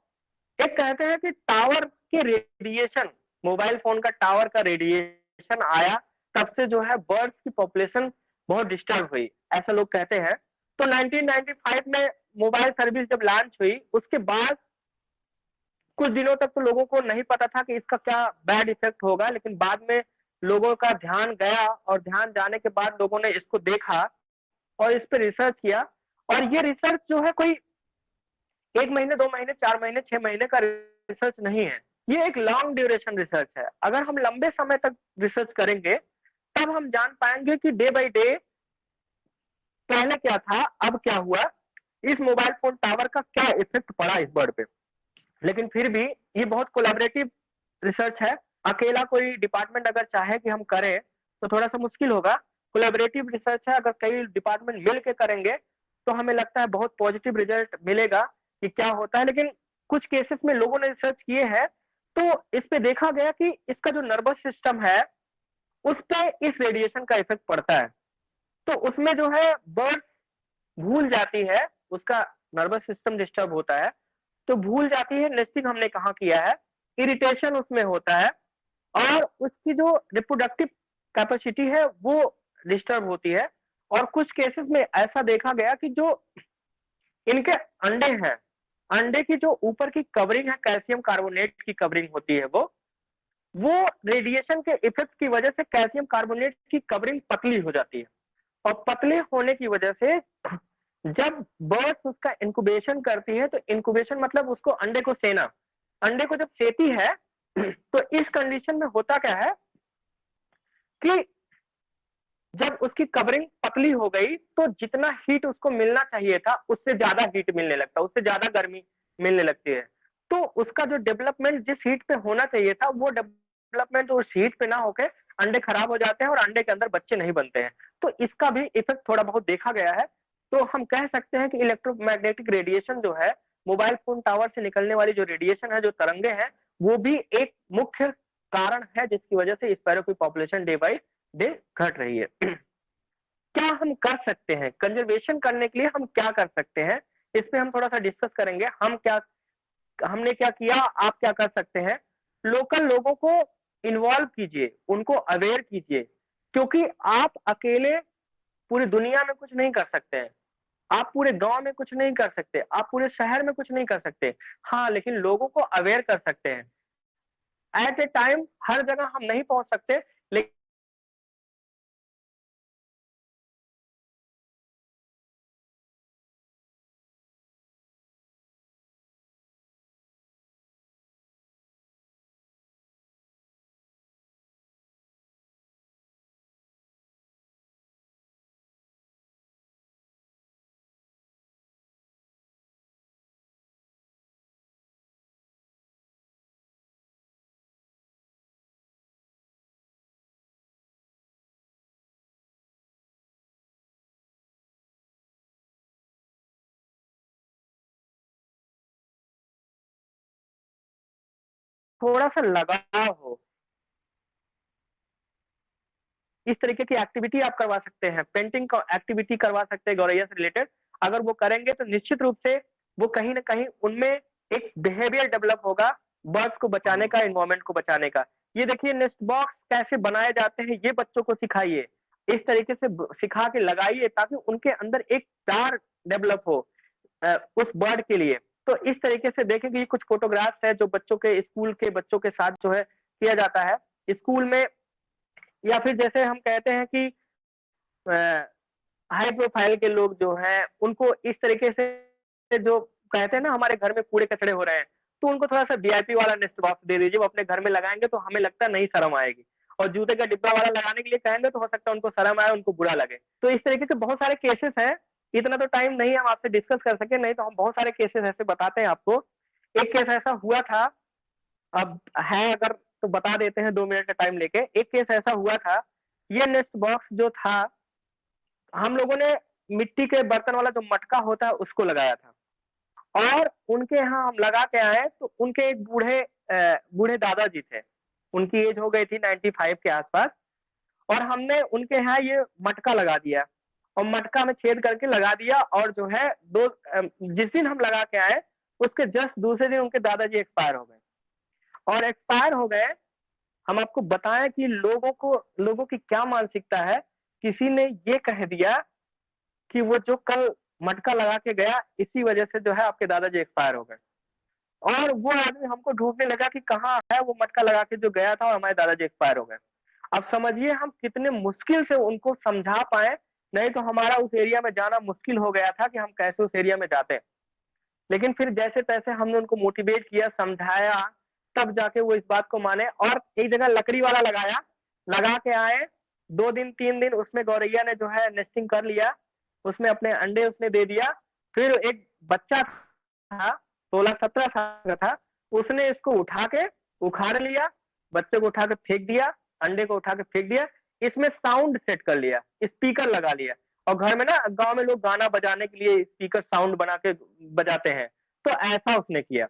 एक कहते हैं कि टावर के रेडिएशन, मोबाइल फोन का टावर का रेडिएशन आया, तब से जो है बर्ड्स की पॉपुलेशन बहुत डिस्टर्ब हुई, ऐसा लोग कहते हैं। तो 1995 में मोबाइल सर्विस जब लॉन्च हुई, उसके बाद कुछ दिनों तक तो लोगों को नहीं पता था कि इसका क्या बैड इफेक्ट होगा, लेकिन बाद में लोगों का ध्यान गया और ध्यान जाने के बाद लोगों ने इसको देखा और इस पर रिसर्च किया। और ये रिसर्च जो है कोई 1 महीने, 2 महीने, 4 महीने, 6 महीने का रिसर्च नहीं है, ये एक लॉन्ग ड्यूरेशन रिसर्च है। अगर हम लंबे समय तक रिसर्च करेंगे तब हम जान पाएंगे कि डे बाय डे पहले क्या था, अब क्या हुआ, इस मोबाइल फोन टावर का क्या इफेक्ट पड़ा इस बर्ड पे। लेकिन फिर भी ये बहुत कोलैबोरेटिव रिसर्च है। अकेला कोई डिपार्टमेंट अगर चाहे कि हम करें तो थोड़ा सा मुश्किल होगा। कोलैबोरेटिव रिसर्च है, अगर कई डिपार्टमेंट मिल के करेंगे तो हमें लगता है बहुत पॉजिटिव रिजल्ट मिलेगा कि क्या होता है। लेकिन कुछ केसेस में लोगों ने रिसर्च किए हैं तो इस पे देखा गया कि इसका जो नर्वस सिस्टम है उस पे इस रेडिएशन का इफेक्ट पड़ता है। तो उसमें जो है बर्ड भूल जाती है, उसका नर्वस सिस्टम डिस्टर्ब होता है तो भूल जाती है, नेस्टिंग हमने कहाँ किया है, इरिटेशन उसमें होता है और उसकी जो रिप्रोडक्टिव कैपेसिटी है वो डिस्टर्ब होती है। और कुछ केसेस में ऐसा देखा गया कि जो इनके अंडे हैं, अंडे की जो ऊपर की कवरिंग है, कैल्शियम कार्बोनेट की कवरिंग होती है, वो रेडिएशन के इफेक्ट की वजह से कैल्शियम कार्बोनेट की कवरिंग पतली हो जाती है। और पतले होने की वजह से जब बर्ड्स उसका इंक्यूबेशन करती है, तो इंक्यूबेशन मतलब उसको अंडे को सेना, अंडे को जब सेती है तो इस कंडीशन में होता क्या है कि जब उसकी कवरिंग पतली हो गई तो जितना हीट उसको मिलना चाहिए था उससे ज्यादा हीट मिलने लगता है, उससे ज्यादा गर्मी मिलने लगती है। तो उसका जो डेवलपमेंट जिस हीट पे होना चाहिए था वो डेवलपमेंट उस हीट पे ना होके अंडे खराब हो जाते हैं और अंडे के अंदर बच्चे नहीं बनते हैं। तो इसका भी इफेक्ट थोड़ा बहुत देखा गया है। तो हम कह सकते हैं कि इलेक्ट्रोमैग्नेटिक रेडिएशन जो है, मोबाइल फोन टावर से निकलने वाली जो रेडिएशन है, जो तरंगे हैं, वो भी एक मुख्य कारण है जिसकी वजह से स्पैरो की पॉपुलेशन डे बाय डे घट रही है। क्या हम कर सकते हैं कंजर्वेशन करने के लिए, हम क्या कर सकते हैं, इस पे हम थोड़ा सा डिस्कस करेंगे। हमने क्या किया, आप क्या कर सकते हैं। लोकल लोगों को इन्वॉल्व कीजिए, उनको अवेयर कीजिए, क्योंकि आप अकेले पूरी दुनिया में कुछ नहीं कर सकते हैं, आप पूरे गांव में कुछ नहीं कर सकते, आप पूरे शहर में कुछ नहीं कर सकते। हाँ, लेकिन लोगों को अवेयर कर सकते हैं। एट ए टाइम हर जगह हम नहीं पहुंच सकते, लेकिन थोड़ा सा लगाव हो, इस तरीके की एक्टिविटी आप करवा सकते हैं, पेंटिंग का एक्टिविटी करवा सकते हैं गौरैया से रिलेटेड। अगर वो करेंगे तो निश्चित रूप से वो कहीं ना कहीं उनमें एक बिहेवियर डेवलप होगा बर्ड्स को बचाने का, एनवायरमेंट को बचाने का। ये देखिए नेस्ट बॉक्स कैसे बनाए जाते हैं, ये बच्चों को सिखाइए। इस तरीके से सिखा के लगाइए ताकि उनके अंदर एक प्यार डेवलप हो उस बर्ड के लिए। तो इस तरीके से देखें कि ये कुछ फोटोग्राफ्स है जो बच्चों के स्कूल के बच्चों के साथ जो है किया जाता है स्कूल में, या फिर जैसे हम कहते हैं कि हाई प्रोफाइल के लोग जो हैं उनको इस तरीके से जो कहते हैं ना हमारे घर में कूड़े कचड़े हो रहे हैं, तो उनको थोड़ा सा वीआईपी वाला नेस्ट बॉक्स दे दीजिए, वो अपने घर में लगाएंगे तो हमें लगता है नहीं शर्म आएगी। और जूते का डिब्बा वाला लगाने के लिए कहेंगे तो हो सकता है उनको शर्म आए, उनको बुरा लगे। तो इस तरीके के बहुत सारे केसेस हैं, इतना तो टाइम नहीं हम आपसे डिस्कस कर सके, नहीं तो हम बहुत सारे केसेस ऐसे बताते हैं आपको। एक केस ऐसा हुआ था, अब है अगर तो बता देते हैं 2 मिनट का टाइम लेके। एक केस ऐसा हुआ था, ये नेस्ट बॉक्स जो था हम लोगों ने मिट्टी के बर्तन वाला जो मटका होता है उसको लगाया था, और उनके यहाँ हम लगा के आए तो उनके एक बूढ़े दादाजी थे, उनकी एज हो गई थी 95 के आसपास, और हमने उनके यहाँ ये मटका लगा दिया और मटका में छेद करके लगा दिया, और जो है जिस दिन हम लगा के आए उसके जस्ट दूसरे दिन उनके दादाजी एक्सपायर हो गए। और एक्सपायर हो गए, हम आपको बताएं कि लोगों की क्या मानसिकता है। किसी ने ये कह दिया कि वो जो कल मटका लगा के गया इसी वजह से जो है आपके दादाजी एक्सपायर हो गए, और वो आदमी हमको ढूंढने लगा कि कहाँ है वो मटका लगा के जो गया था और हमारे दादाजी एक्सपायर हो गए। अब समझिए हम कितने मुश्किल से उनको समझा पाए, नहीं तो हमारा उस एरिया में जाना मुश्किल हो गया था कि हम कैसे उस एरिया में जाते। लेकिन फिर जैसे तैसे हमने उनको मोटिवेट किया, समझाया, तब जाके वो इस बात को माने। और एक जगह लकड़ी वाला लगाया, लगा के आए, 2 दिन 3 दिन उसमें गौरैया ने जो है नेस्टिंग कर लिया, उसमें अपने अंडे उसने दे दिया। फिर एक बच्चा था 16-17 साल का था, उसने इसको उठा के उखाड़ लिया, बच्चे को उठा के फेंक दिया, अंडे को उठा के फेंक दिया, इसमें साउंड सेट कर लिया, स्पीकर लगा लिया। और घर में ना गांव में लोग गाना बजाने के लिए स्पीकर साउंड बना के बजाते हैं, तो ऐसा उसने किया।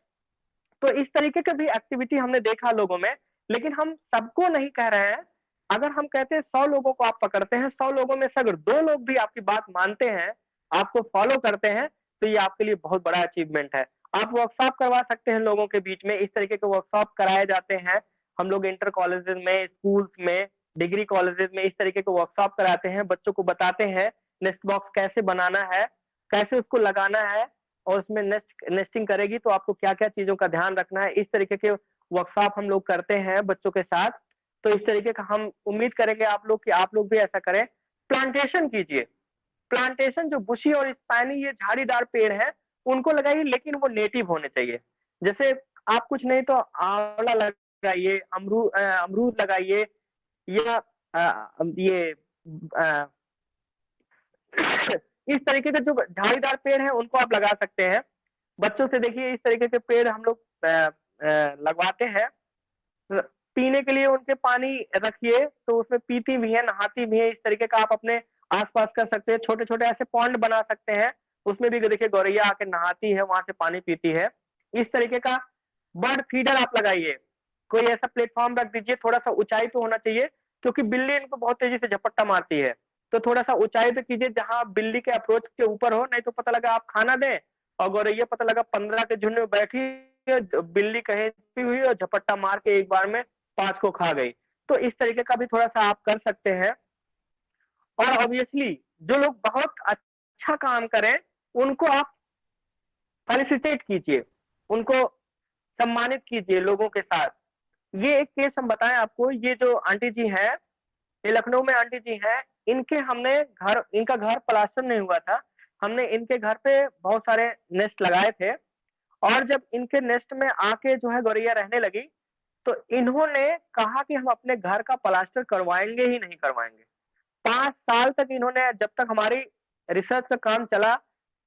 तो इस तरीके का भी एक्टिविटी हमने देखा लोगों में, लेकिन हम सबको नहीं कह रहे हैं। अगर हम कहते हैं 100 लोगों को आप पकड़ते हैं, 100 लोगों में से अगर 2 लोग भी आपकी बात मानते हैं, आपको फॉलो करते हैं, तो ये आपके लिए बहुत बड़ा अचीवमेंट है। आप वर्कशॉप करवा सकते हैं लोगों के बीच में, इस तरीके के वर्कशॉप कराए जाते हैं। हम लोग इंटर कॉलेजेस में, स्कूल्स में, डिग्री कॉलेजेस में इस तरीके के वर्कशॉप कराते हैं, बच्चों को बताते हैं नेस्ट बॉक्स कैसे बनाना है, कैसे उसको लगाना है, और उसमें नेस्टिंग करेगी तो आपको क्या-क्या चीजों का ध्यान रखना है। इस तरीके के वर्कशॉप हम लोग करते हैं बच्चों के साथ। तो इस तरीके का हम उम्मीद करेंगे आप लोग कि आप लोग भी ऐसा करें। प्लांटेशन कीजिए, प्लांटेशन जो बुशी और स्पाइनी ये झाड़ीदार पेड़ है उनको लगाइए, लेकिन वो नेटिव होने चाहिए। जैसे आप कुछ नहीं तो आंवला लगाइए, अमरूद लगाइए, या ये इस तरीके के जो झाड़ीदार पेड़ हैं उनको आप लगा सकते हैं। बच्चों से देखिए इस तरीके के पेड़ हम लोग लगवाते हैं। पीने के लिए उनके पानी रखिए तो उसमें पीती भी है, नहाती भी है। इस तरीके का आप अपने आसपास कर सकते हैं। छोटे-छोटे ऐसे पॉन्ड बना सकते हैं, उसमें भी देखिए गौरैया आके नहाती है, वहां से पानी पीती है। इस तरीके का बर्ड फीडर आप लगाइए, कोई ऐसा प्लेटफॉर्म रख दीजिए, थोड़ा सा ऊंचाई पे होना चाहिए, क्योंकि बिल्ली इनको बहुत तेजी से झपट्टा मारती है। तो थोड़ा सा ऊंचाई पे कीजिए जहां बिल्ली के अप्रोच के ऊपर हो, नहीं तो पता लगा आप खाना दें और गौरैया पता लगा 15 के झुंड में बैठी है, बिल्ली कहीं छुपी हुई और झपट्टा मार के एक बार में 5 को खा गई। तो इस तरीके का भी थोड़ा सा आप कर सकते हैं। और ऑब्वियसली जो लोग बहुत अच्छा काम करें उनको आप फेलिसिटेट कीजिए, उनको सम्मानित कीजिए लोगों के साथ। ये एक केस हम बताएं आपको, ये जो आंटी जी हैं, ये लखनऊ में आंटी जी हैं, इनका घर प्लास्टर नहीं हुआ था। हमने इनके घर पे बहुत सारे नेस्ट लगाए थे, और जब इनके नेस्ट में आके जो है गौरैया रहने लगी, तो इन्होंने कहा कि हम अपने घर का प्लास्टर करवाएंगे ही नहीं करवाएंगे। 5 साल तक इन्होंने, जब तक हमारी रिसर्च का काम चला,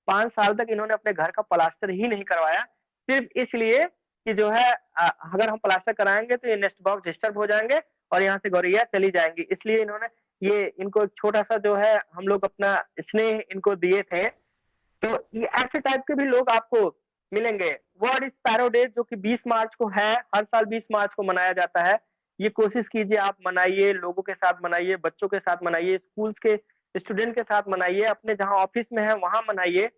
5 साल तक इन्होंने अपने घर का प्लास्टर ही नहीं करवाया, सिर्फ इसलिए कि जो है अगर हम प्लास्टर कराएंगे तो ये नेस्ट बॉक्स डिस्टर्ब हो जाएंगे और यहाँ से गौरैया चली जाएंगी। इसलिए इन्होंने इनको एक छोटा सा जो है हम लोग अपना स्नेह इनको दिए थे। तो ये ऐसे टाइप के भी लोग आपको मिलेंगे। वर्ल्ड स्पैरो डे जो कि 20 मार्च को है, हर साल 20 मार्च को मनाया जाता है। ये कोशिश कीजिए आप मनाइए, लोगों के साथ मनाइए, बच्चों के साथ मनाइए, स्कूल्स के स्टूडेंट के साथ मनाइए, अपने जहाँ ऑफिस में है वहां मनाइए,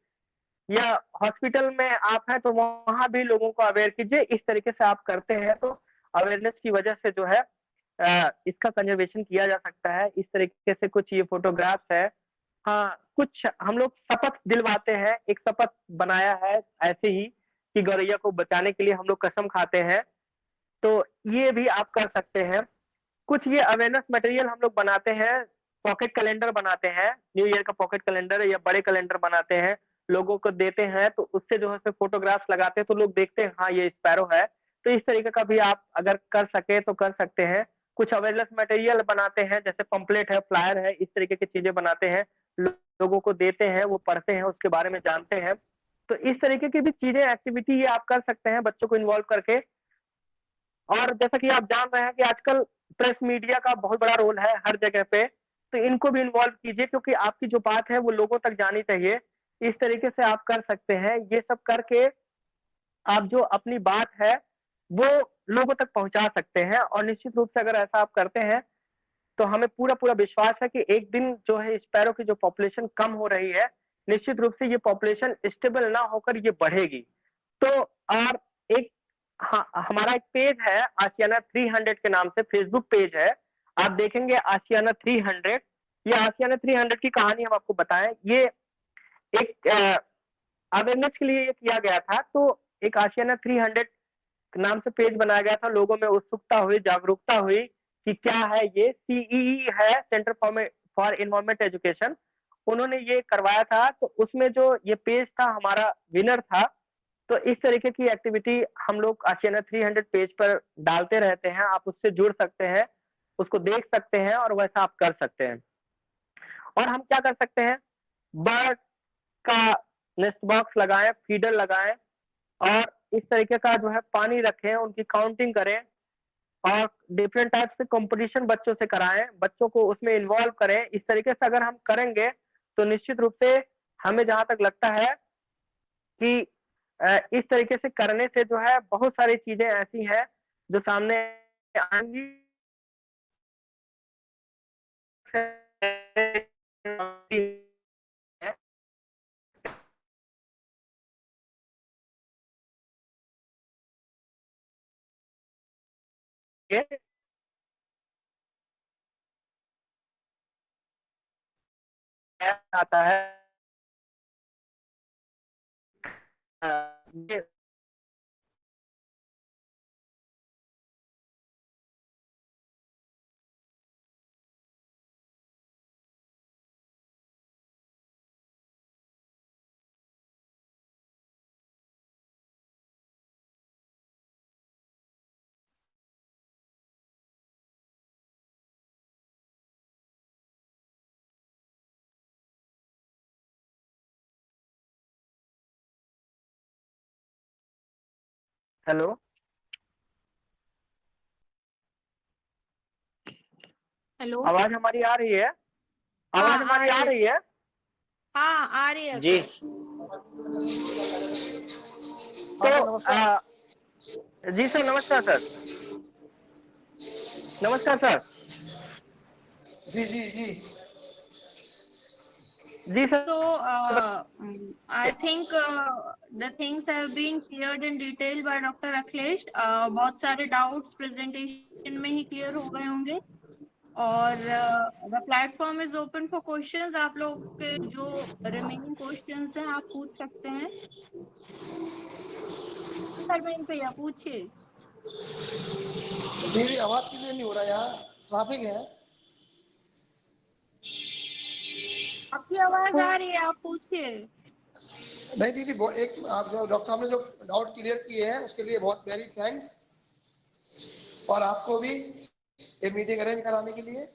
या हॉस्पिटल में आप हैं तो वहां भी लोगों को अवेयर कीजिए। इस तरीके से आप करते हैं तो अवेयरनेस की वजह से जो है इसका कंजर्वेशन किया जा सकता है। इस तरीके से कुछ ये फोटोग्राफ्स है। हाँ, कुछ हम लोग शपथ दिलवाते हैं, एक शपथ बनाया है ऐसे ही कि गौरैया को बचाने के लिए हम लोग कसम खाते हैं, तो ये भी आप कर सकते हैं। कुछ ये अवेयरनेस मटेरियल हम लोग बनाते हैं, पॉकेट कैलेंडर बनाते हैं, न्यू ईयर का पॉकेट कैलेंडर या बड़े कैलेंडर बनाते हैं, लोगों को देते हैं, तो उससे जो है उसमें फोटोग्राफ्स लगाते हैं तो लोग देखते हैं हाँ ये स्पैरो है। तो इस तरीके का भी आप अगर कर सके तो कर सकते हैं। कुछ अवेयरनेस मटेरियल बनाते हैं, जैसे पंपलेट है, फ्लायर है, इस तरीके की चीजें बनाते हैं, लोगों को देते हैं, वो पढ़ते हैं, उसके बारे में जानते हैं। तो इस तरीके की भी चीजें, एक्टिविटी ये आप कर सकते हैं बच्चों को इन्वॉल्व करके। और जैसा कि आप जान रहे हैं कि आजकल प्रेस मीडिया का बहुत बड़ा रोल है हर जगह पे, तो इनको भी इन्वॉल्व कीजिए क्योंकि आपकी जो बात है वो लोगों तक जानी चाहिए। इस तरीके से आप कर सकते हैं। ये सब करके आप जो अपनी बात है वो लोगों तक पहुंचा सकते हैं, और निश्चित रूप से अगर ऐसा आप करते हैं तो हमें पूरा विश्वास है कि एक दिन जो है स्पैरो की जो पॉपुलेशन कम हो रही है, निश्चित रूप से ये पॉपुलेशन स्टेबल ना होकर ये बढ़ेगी। तो और एक हाँ, हमारा एक पेज है आशियाना 300 के नाम से, फेसबुक पेज है। आप देखेंगे आशियाना 300। ये आशियाना 300 की कहानी हम आपको बताएं। ये एक अवेयरनेस के लिए ये किया गया था। तो एक आशियाना 300 नाम से पेज बनाया गया था, लोगों में उत्सुकता हुई, जागरूकता हुई कि क्या है ये। CEE है, सेंटर फॉर एनवायरमेंट एजुकेशन, उन्होंने ये करवाया था। तो उसमें जो ये पेज था हमारा विनर था। तो इस तरीके की एक्टिविटी हम लोग आशियाना 300 पेज पर डालते रहते हैं। आप उससे जुड़ सकते हैं, उसको देख सकते हैं और वैसा आप कर सकते हैं। और हम क्या कर सकते हैं, बर्ड का नेस्ट बॉक्स लगाएं, फीडर लगाएं, और इस तरीके का जो है पानी रखें, उनकी काउंटिंग करें, और डिफरेंट टाइप से कंपटीशन बच्चों से कराएं, बच्चों को उसमें इन्वॉल्व करें। इस तरीके से अगर हम करेंगे तो निश्चित रूप से हमें जहां तक लगता है कि इस तरीके से करने से जो है बहुत सारी चीजें ऐसी हैं जो सामने आएंगी। आता है ये हेलो, हेलो। आवाज हमारी आ रही है? आवाज हाँ, हमारी आ रही है? हाँ, आ रही है जी। सर। तो जी सर, नमस्कार सर। नमस्कार सर। जी जी जी जी sir. So, I think the things have been cleared in detail by Dr. Akhilesh. बहुत सारे doubts presentation में ही clear हो गए होंगे, और the platform is open for questions. आप लोग के जो remaining questions हैं आप पूछ सकते हैं। सरमेन भैया पूछिए। दीदी आवाज क्लियर नहीं हो रहा, यहाँ ट्रैफिक है। आपकी आवाज आ रही है, आप पूछिए। नहीं दीदी, एक आप जो डॉक्टर साहब ने जो डाउट क्लियर किए हैं उसके लिए बहुत वेरी थैंक्स, और आपको भी ये मीटिंग अरेंज कराने के लिए।